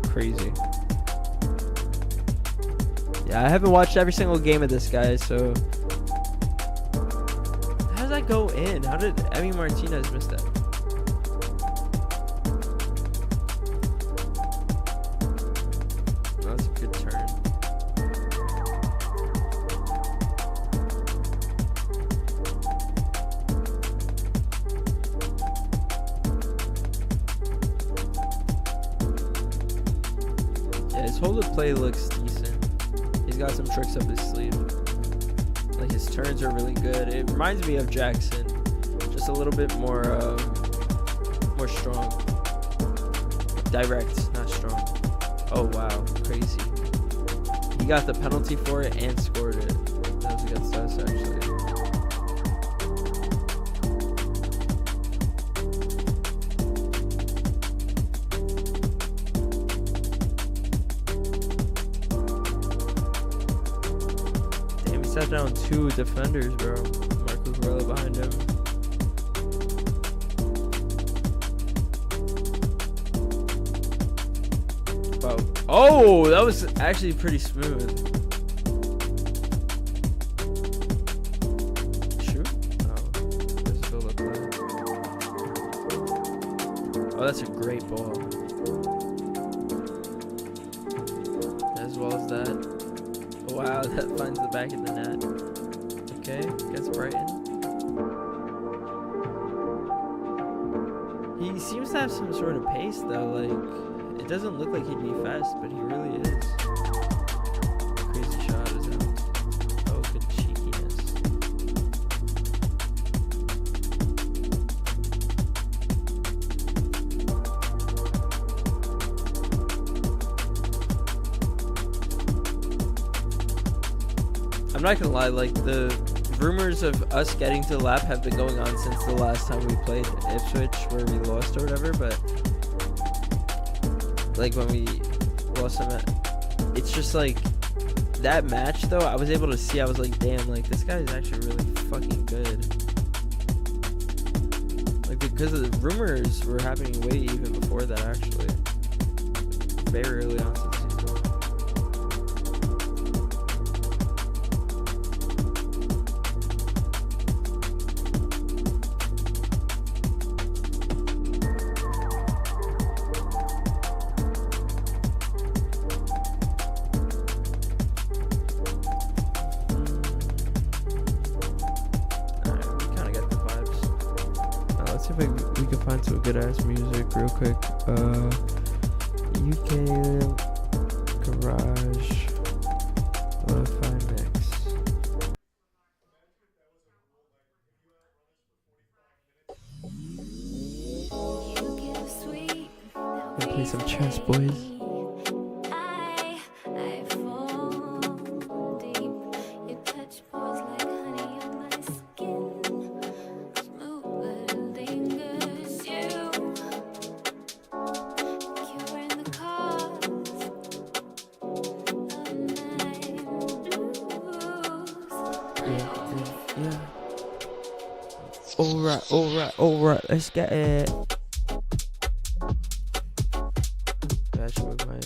Crazy. Yeah, I haven't watched every single game of this guy, so how does that go in? How did Emi Martinez miss that? That was a good turn. His hold of play looks decent. He's got some tricks up his sleeve. Like his turns are really good. It reminds me of Jackson, just a little bit more strong. Direct, not strong. Oh wow, crazy. He got the penalty for it and scored it. That was against us actually. Sat down 2 defenders, bro. Marco Corella behind him. Wow. Oh, that was actually pretty smooth. Shoot. Oh, does it look like? Oh, that's a great ball. As well as that. Wow, that finds the back of the net. Okay, gets Brighton. He seems to have some sort of pace though, like it doesn't look like he'd be fast, but he really is. Crazy shot is out. Oh, good cheekiness. I'm not gonna lie, like the rumors of us getting to the lap have been going on since the last time we played Ipswich where we lost or whatever, but like when we lost them it's just like that match though, I was able to see, I was like, damn, like this guy is actually really fucking good. Like because the rumors were happening way even before that actually. Very early on since the season. We can find some good ass music real quick. UK Garage Lo-Fi Mix. Gonna play some chess, boys. Yeah. Alright, let's get it. I should move my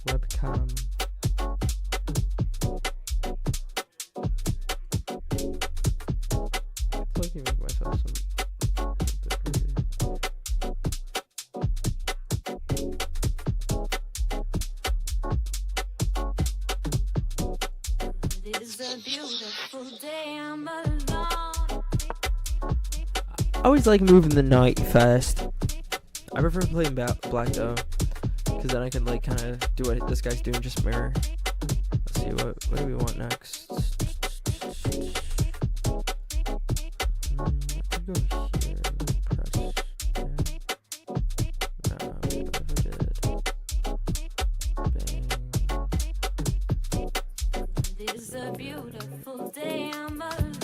webcam. I can make myself some. I always like moving the knight first. I prefer playing black though, because then I can like kind of do what this guy's doing, just mirror. Let's see what do we want next. I could go here. Press. Yeah. No, what if I did? Bang. This is a beautiful day. I'm alone.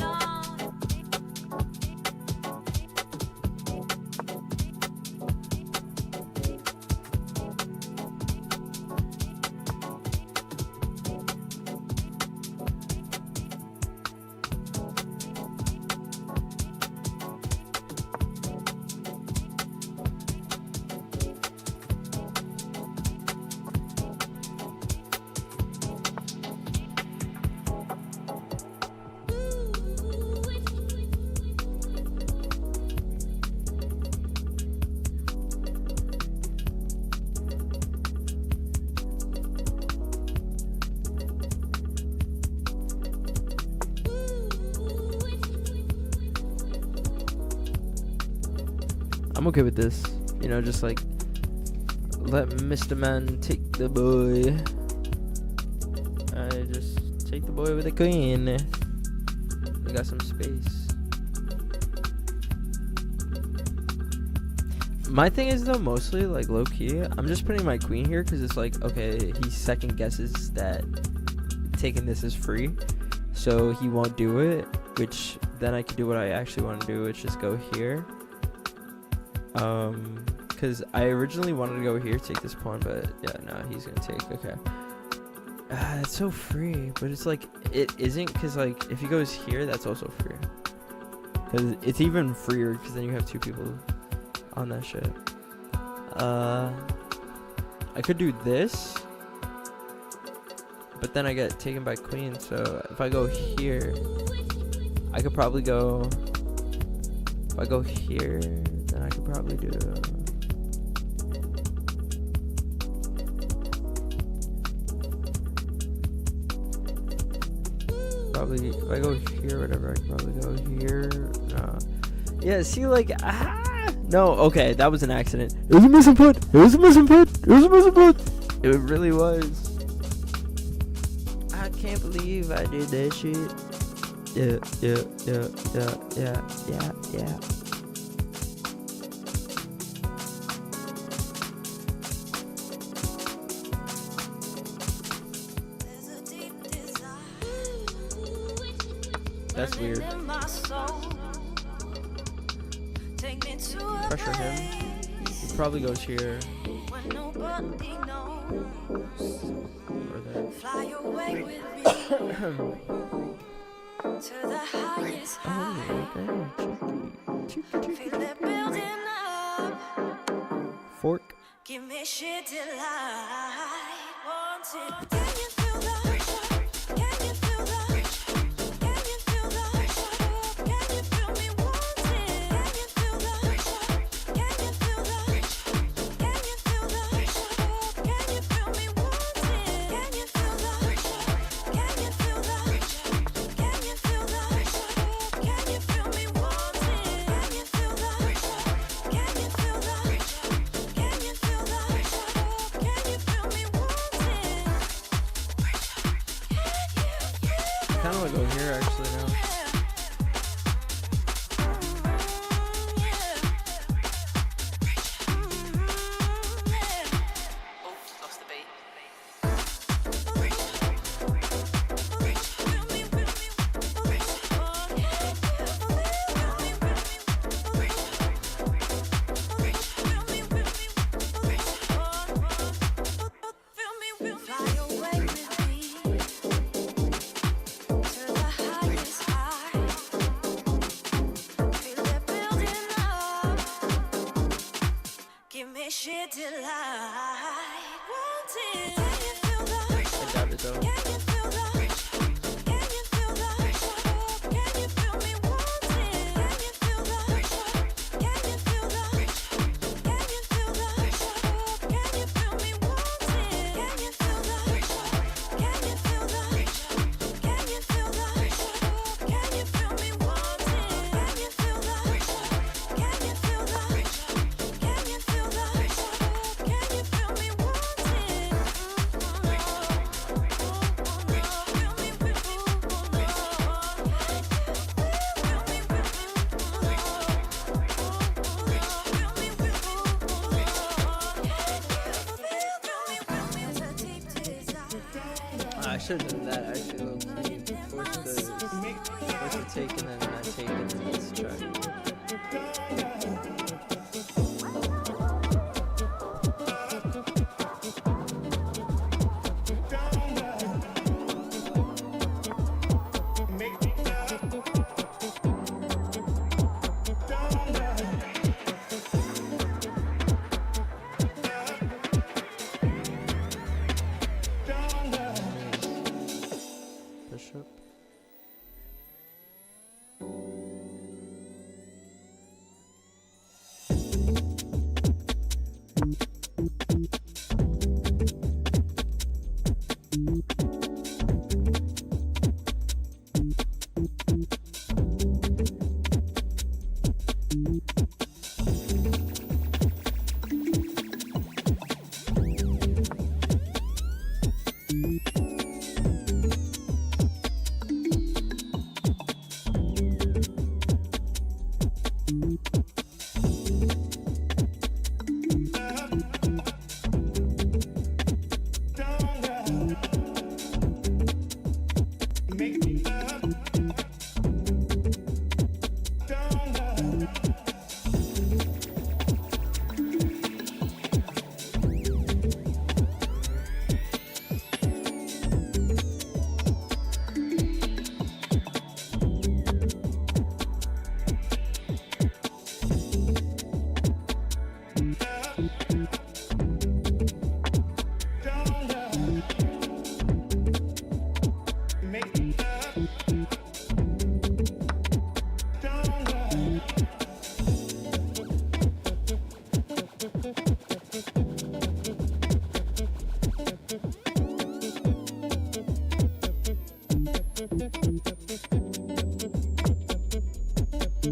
I'm okay with this, you know, just like let Mr. Man take the boy. I just take the boy with the queen. We got some space. My thing is though, mostly like low key, I'm just putting my queen here because it's like, okay, he second guesses that taking this is free, so he won't do it, which then I can do what I actually want to do, which is go here. Because I originally wanted to go here, take this pawn, but yeah, no, he's gonna take, okay. It's so free, but it's like, it isn't, because like, if he goes here, that's also free. Because it's even freer, because then you have two people on that shit. I could do this, but then I get taken by queen. So if I go here, I could probably go. If I go here, then I could probably do. Probably if I go here, whatever, I could probably go here. No. Yeah, see, like, no, okay, that was an accident. It was a misinput. It was a misinput. It was a misinput. It really was. I can't believe I did that shit. Yeah. That's weird. Pressure him. He probably goes here. Or there. Fly away with me to the highest high. Feel it building up. Fork. Give me shit till I want it. Can you feel the rush? Can you feel the rush? Can you feel the rush? Can you feel me want it? Can you feel the rush? Can you feel the rush? Can you feel the rush? Can you feel me want it? Can you feel the rush? Can you feel the rush? Can you feel the rush? Can you feel me want it? Can you feel the rush? Can you feel the rush? Can you feel the rush? Can you feel me want it? I kind of want to go here actually now. Lost the beat. Fly away with me to the highest high. Feel it building up. Give me shit till I want it. Can you feel the rush? I doubt it though. Can you feel the rush? Can you feel the rush? Can you feel me want it? Can you feel the rush? Can you feel the rush? Can you feel the rush? Can you feel me want it? Can you feel the rush? Can you feel the rush? Can you feel the rush? Can you feel me want it? Can you feel the rush? Can you feel the rush? Can you feel the rush? Can you feel me want it? I should have done that actually. Low key. Force the take and then not take and then let's try. Push up. I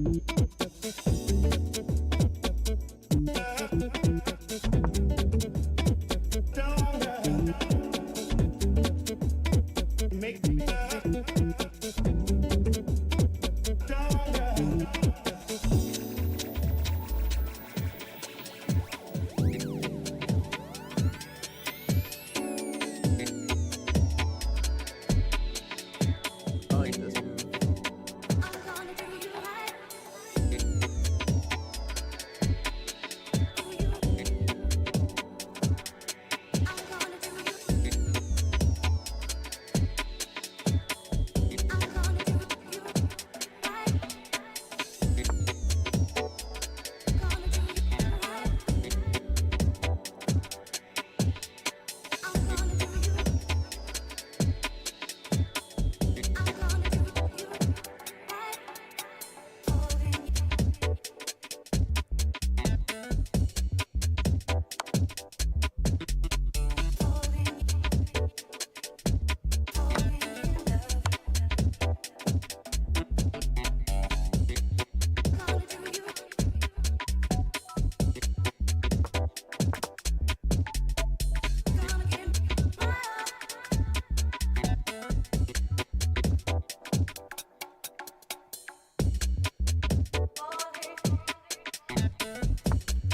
like this move.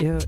Yeah.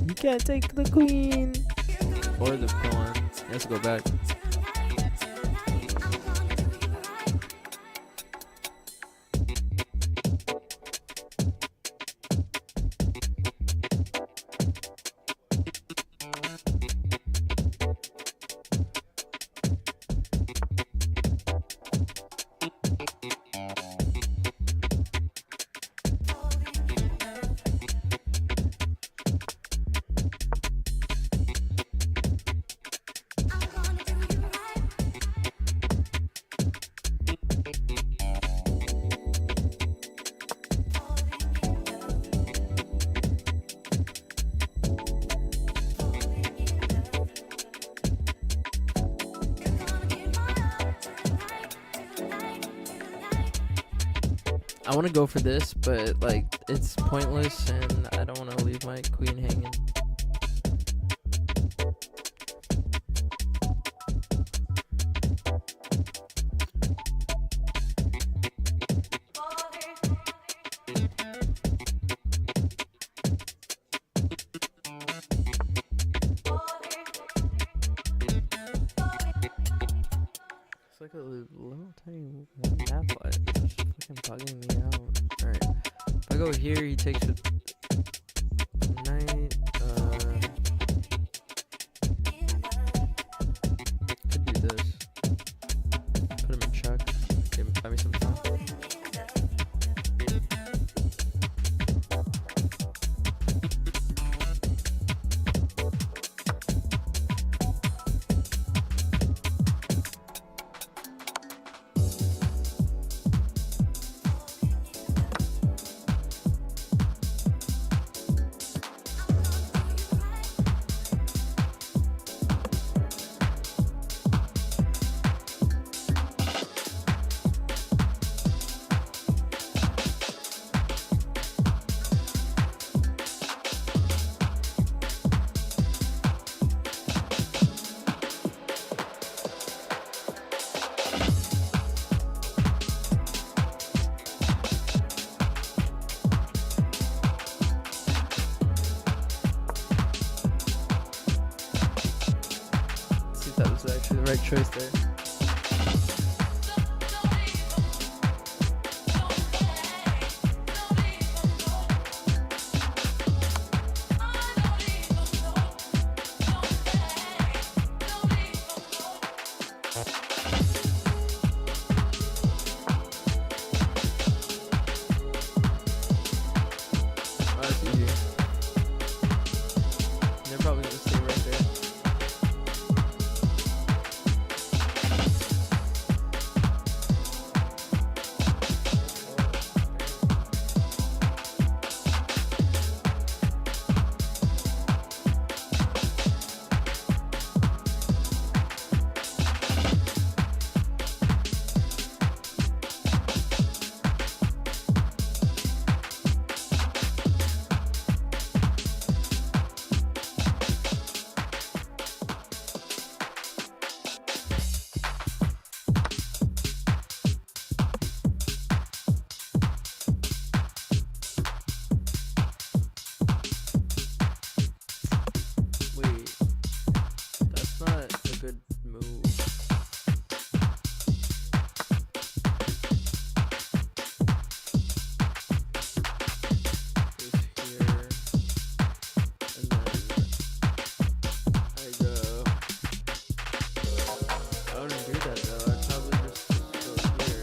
You can't take the queen or the pawn. Let's go back. I want to go for this, but like it's pointless, and I don't want to leave my queen hanging. It's like a little tiny one half life. It's fucking bugging me out. Alright. If I go here, he takes with knight. Could do this. Put him in check. Buy me some time. right choice there. Oh, that's easy. They're probably gonna stay right there. Wait, that's not a good move. Goes here, and then I go. I wouldn't do that though. I'd probably just go here.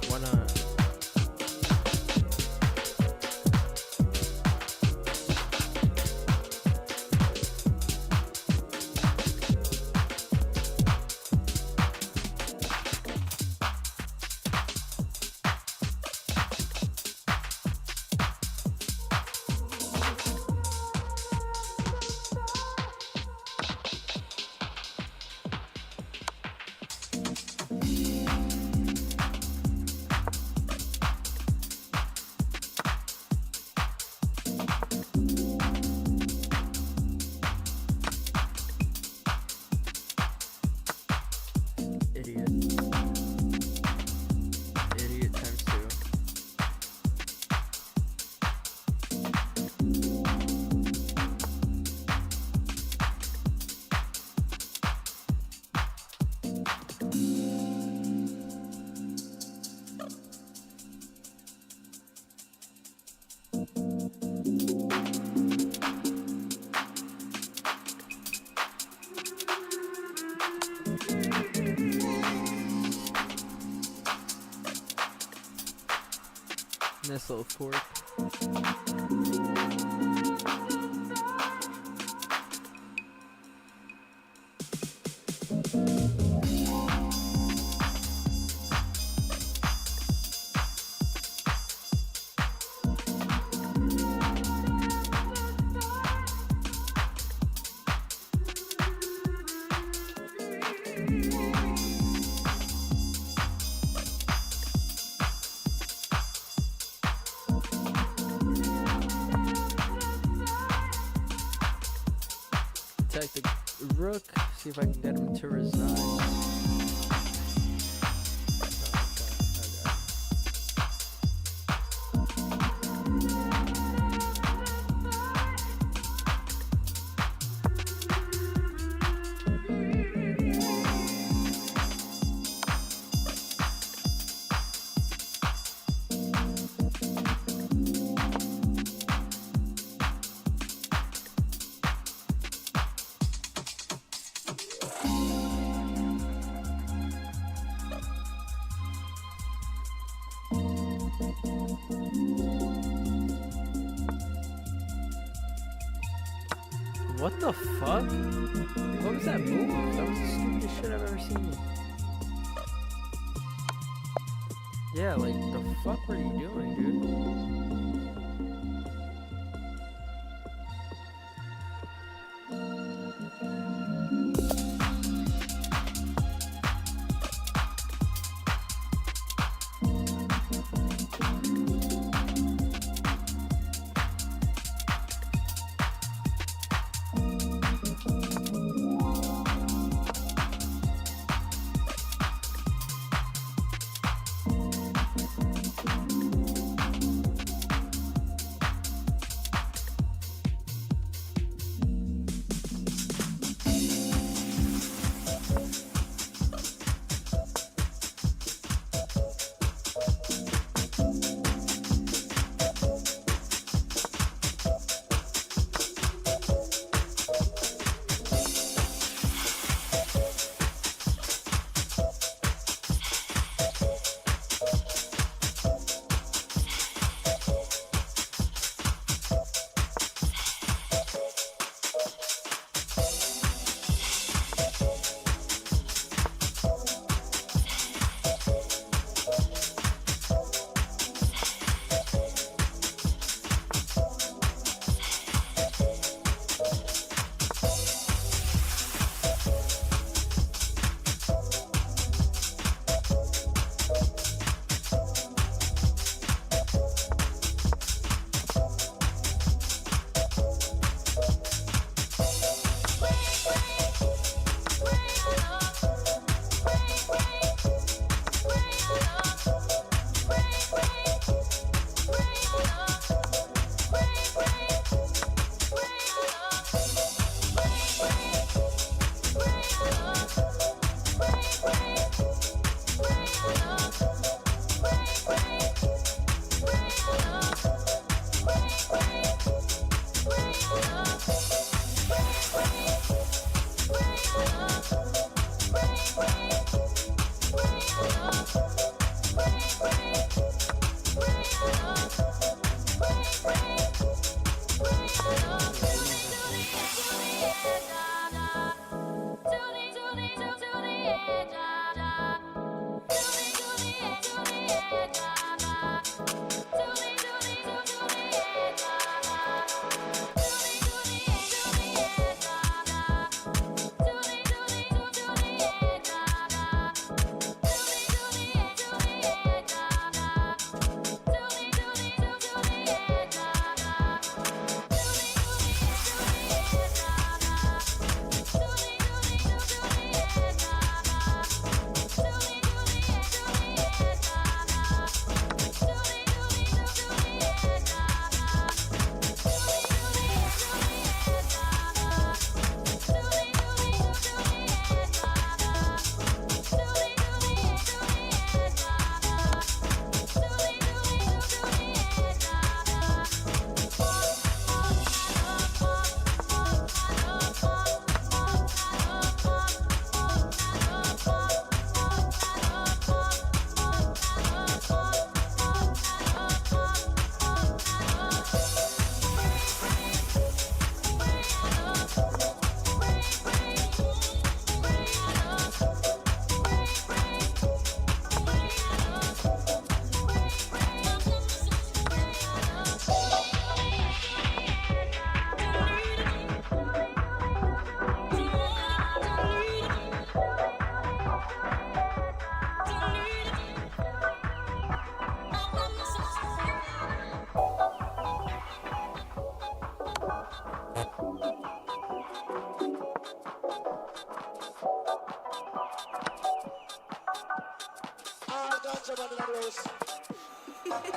Why not? Idiot. Idiot times two. Nice little fork. Attack the rook, see if I can get him to resign. What the fuck? What was that move? That was the stupidest shit I've ever seen. Yeah, like, the fuck were you doing, dude?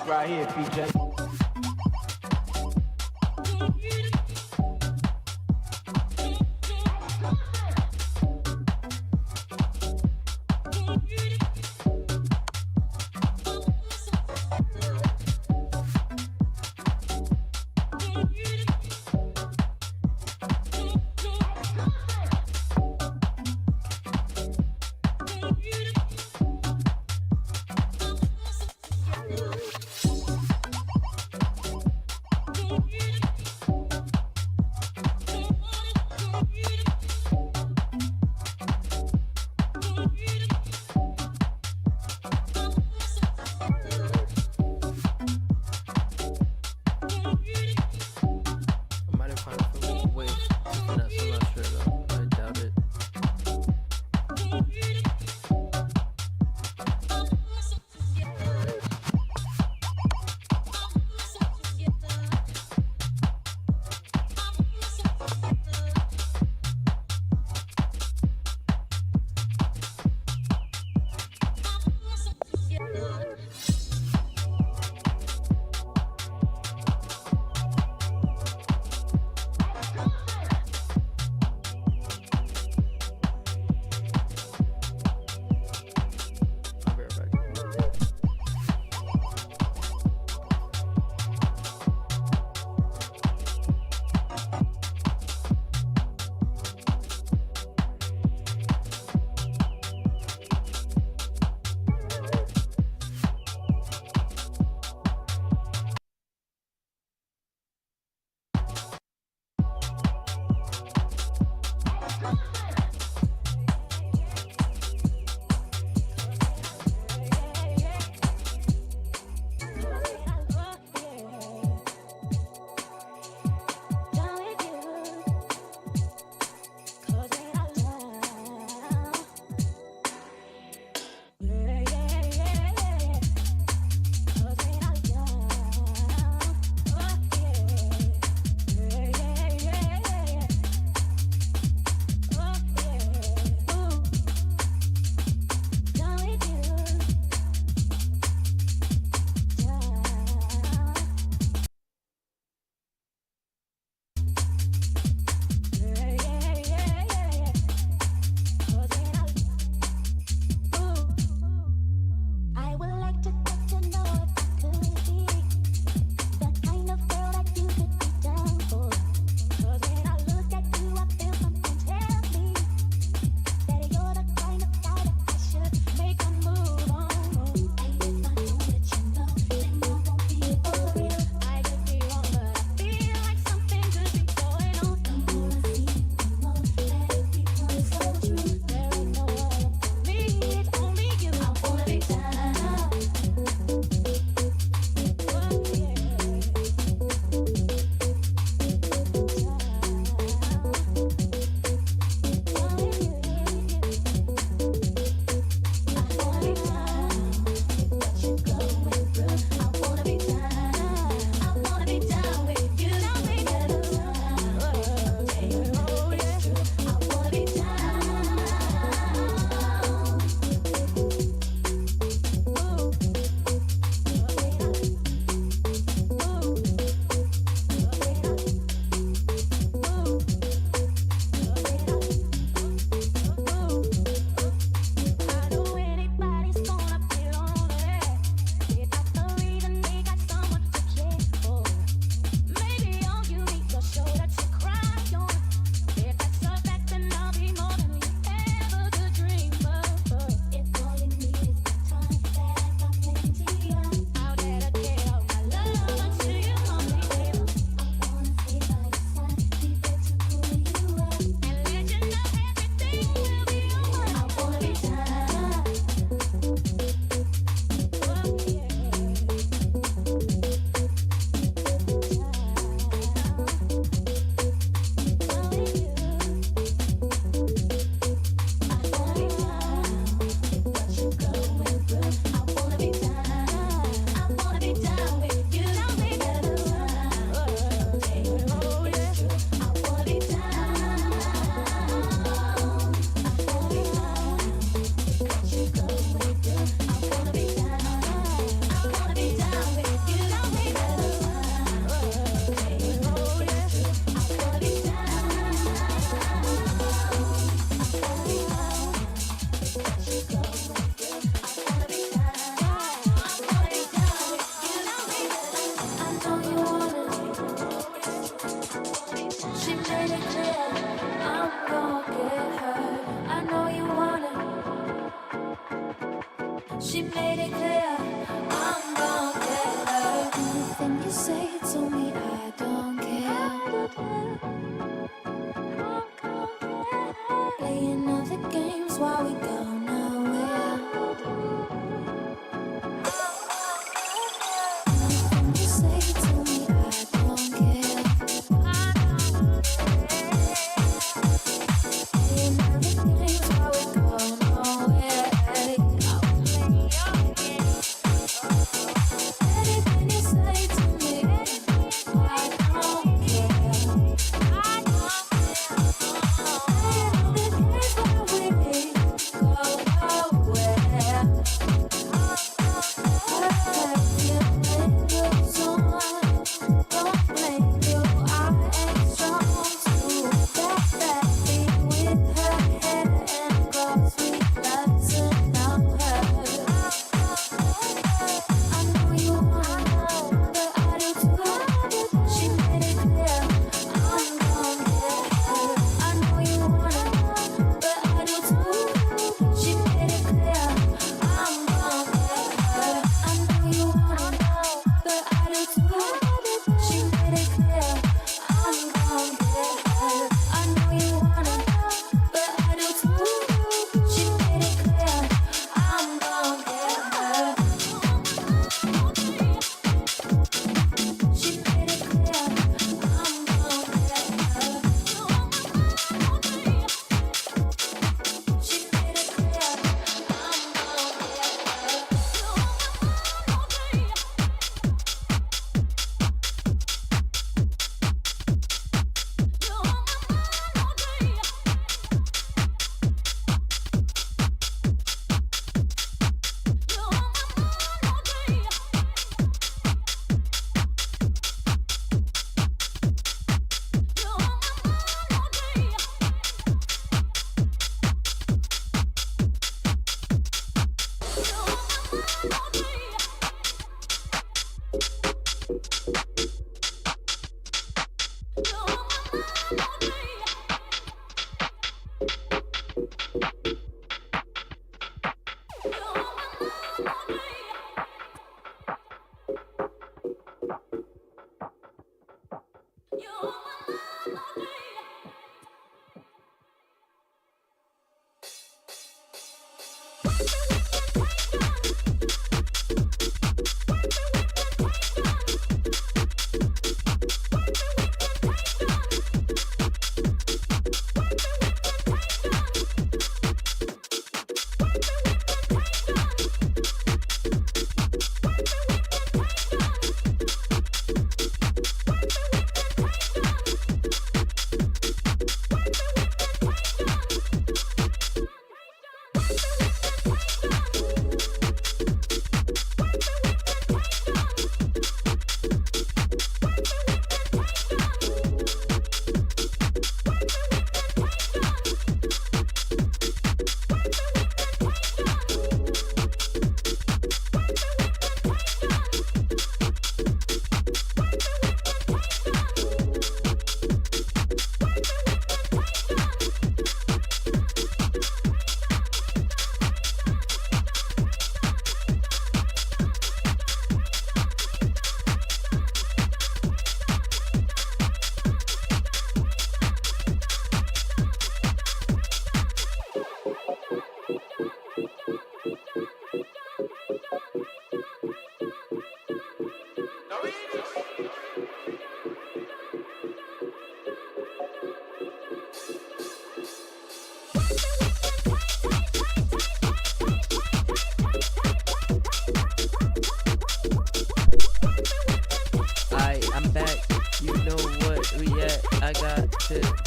Right here, PJ.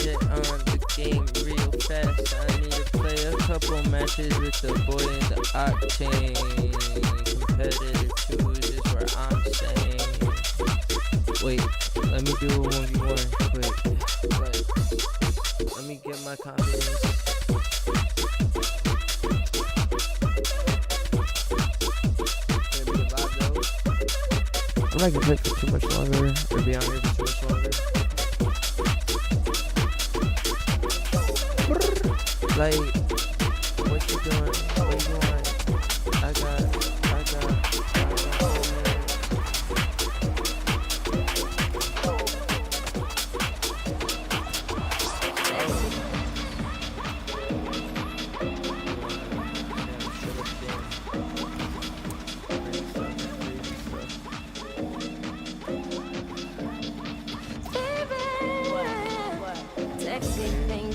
get on the game real fast. I need to play a couple matches with the boy in the octane. Competitive too is where I'm staying. Wait, let me do a 1v1 quick. Let me get my confidence. I'm not gonna play for too much longer, or be on here for too much longer. Like, what you doing? What you want? I got. Sexy thing.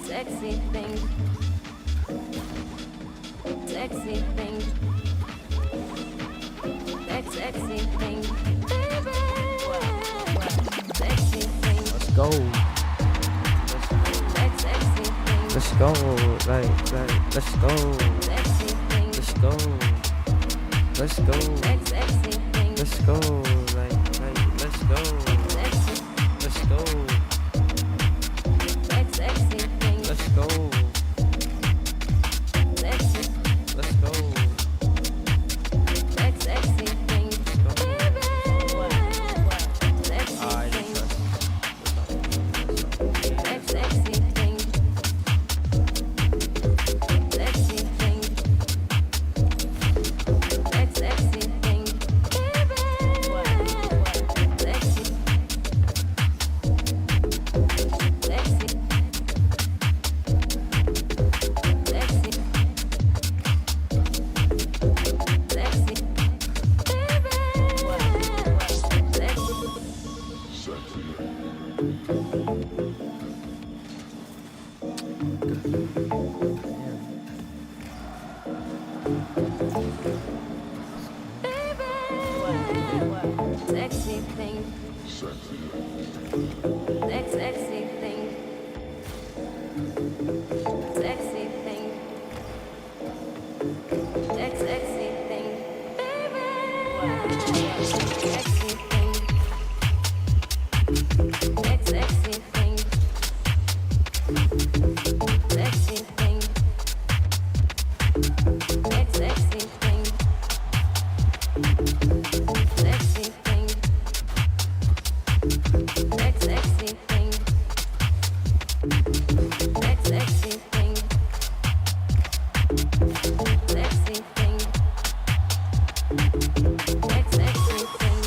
Sexy thing. Sexy thing. Sexy thing. Baby. Sexy thing. Let's go. Sexy thing. Let's go. Let's go. Sexy thing. Let's go. Let's go. Sexy thing. Let's go. Let's go. Let's go. Sexy thing. Let's go. Sexy. Let's go. Sexy thing. Baby. Sexy I thing. just Sexy thing. Sexy thing. Sexy thing. Baby. Sexy. Sexy. Sexy. Sexy. Baby. Sexy. Sexy thing. Sexy thing. Sexy thing. Sexy thing. Baby. Sexy thing. Sexy thing. Sexy thing. Sexy thing. Sexy thing. Sexy thing. Sexy thing. Sexy thing. Sexy thing.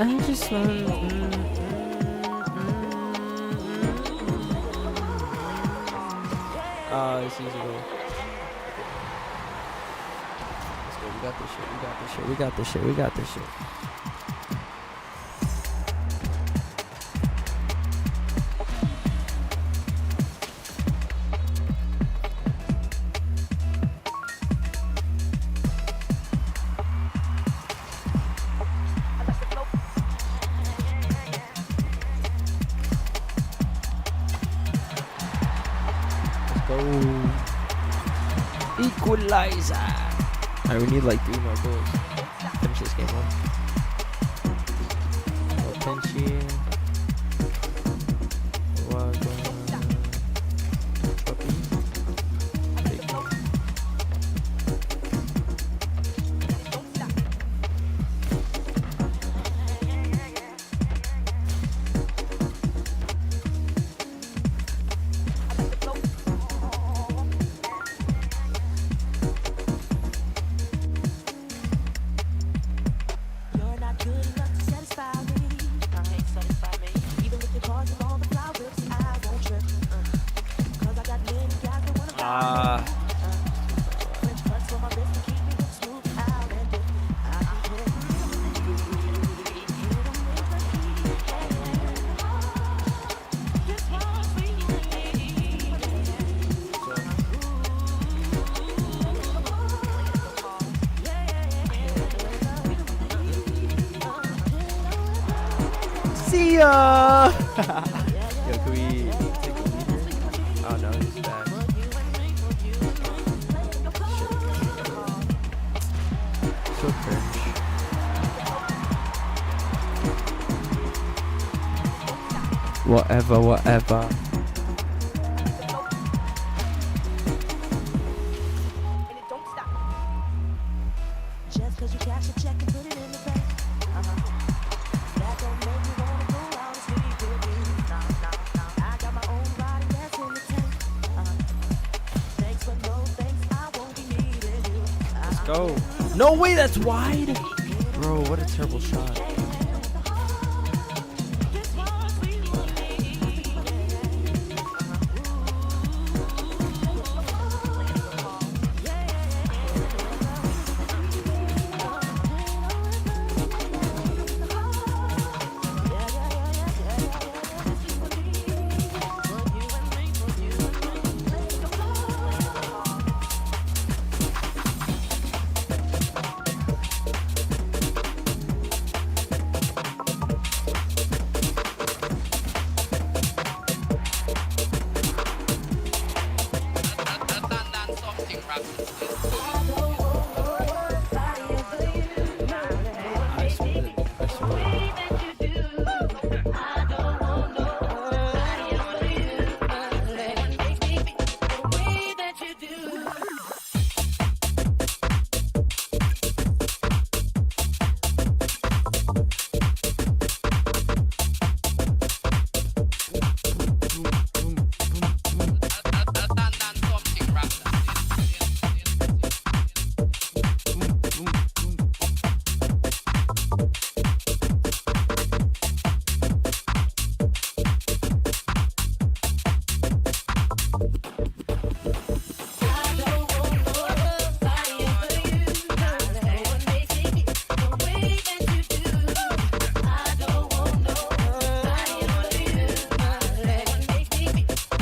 I just want. It's easy to go. Let's go. We got this shit. We got this shit. We got this shit. We got this shit. Equalizer. Alright, we need like 3 more goals. Finish this game off. Tenchi. Mia! Yo, can we take a leader? Oh no, he's back. Shit. So cringe. Whatever. Just 'cause you cash a check and put it in the bank. That don't make me wanna go out and sleep with you. Nah. I got my own body that's in the tank. Thanks but no thanks, I won't be needing you. Let's go. No way, that's wide. Bro, what a terrible shot.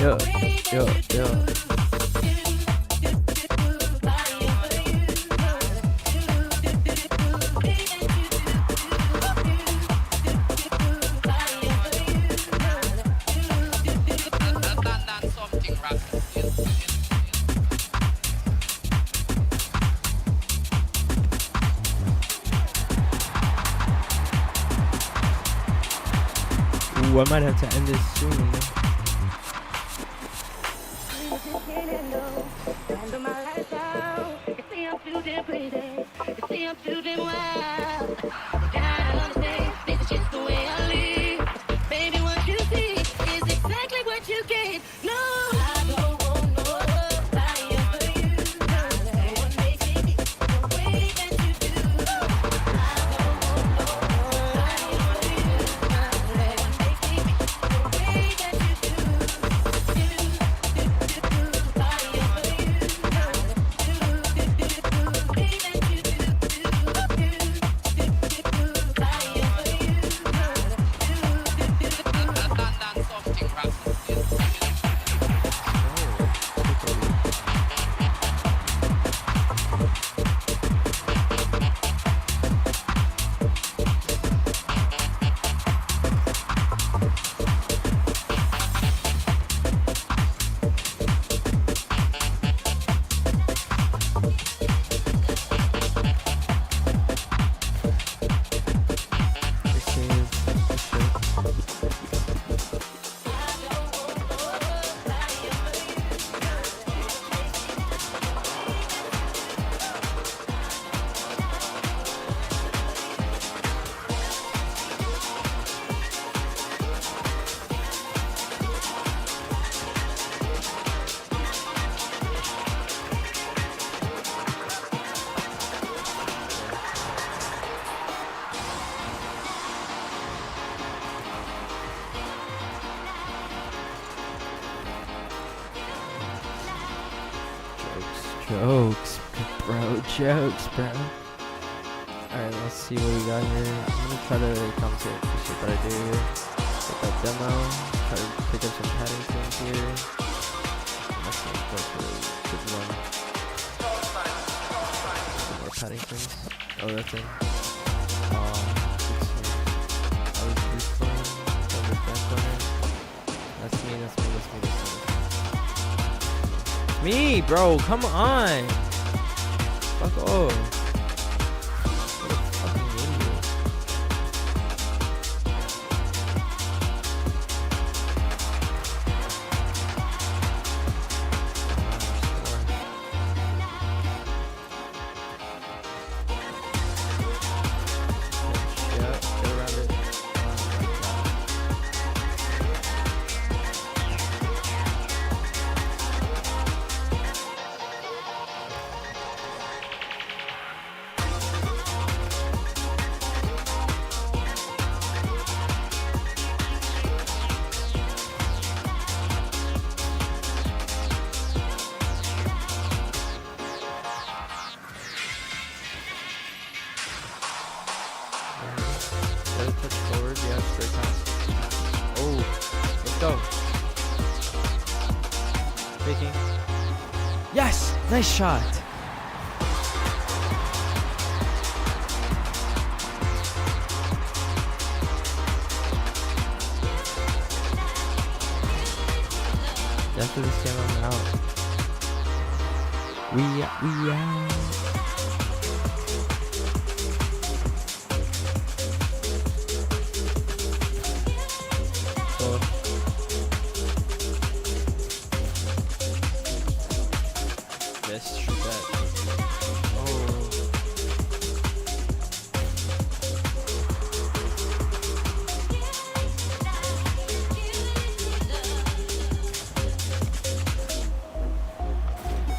Yo. Ooh, I might have to end this soon. Jokes, bro. Alright, let's see what we got here. I'm gonna try to compensate for shit that I do here. Get that demo. Try to pick up some Paddingtons here. That's gonna go for a good one. Some more Paddingtons. Oh, that's in. That was this one. Me, bro. Come on. Fuck off. What a fucking idiot. Yeah, go around it. Let it touch forward, yeah, straight pass. Oh, let's go. Faking. Yes! Nice shot! After this game, I'm out. We out. Oh. Yes, shoot that. Oh.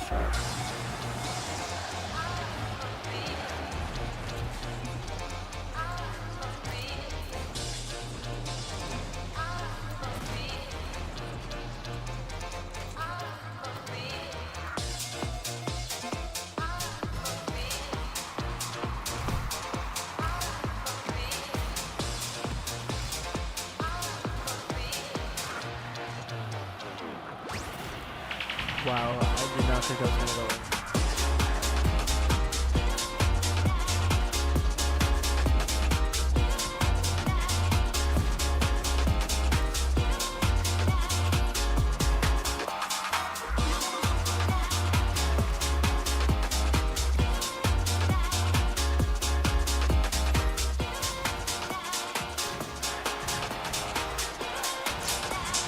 Shot. Wow, I did not think I was gonna go in.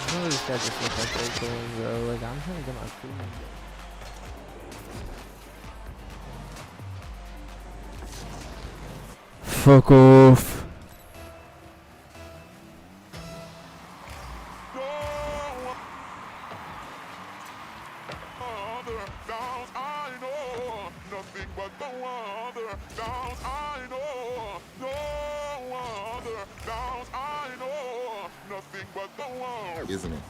Some of these guys just look like they're going, bro. Like, I'm trying to get my food. Fuck off. Isn't it?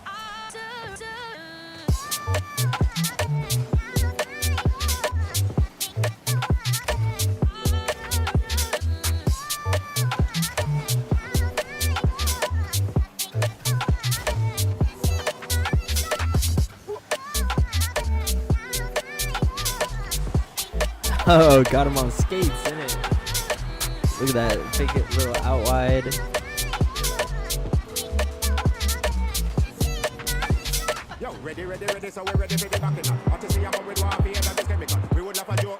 Oh, got him on skates, innit? Look at that. Fake it little out wide. Yo, ready, so we're ready for the backing up. What to see about with one fear that is chemical. We would love a joke.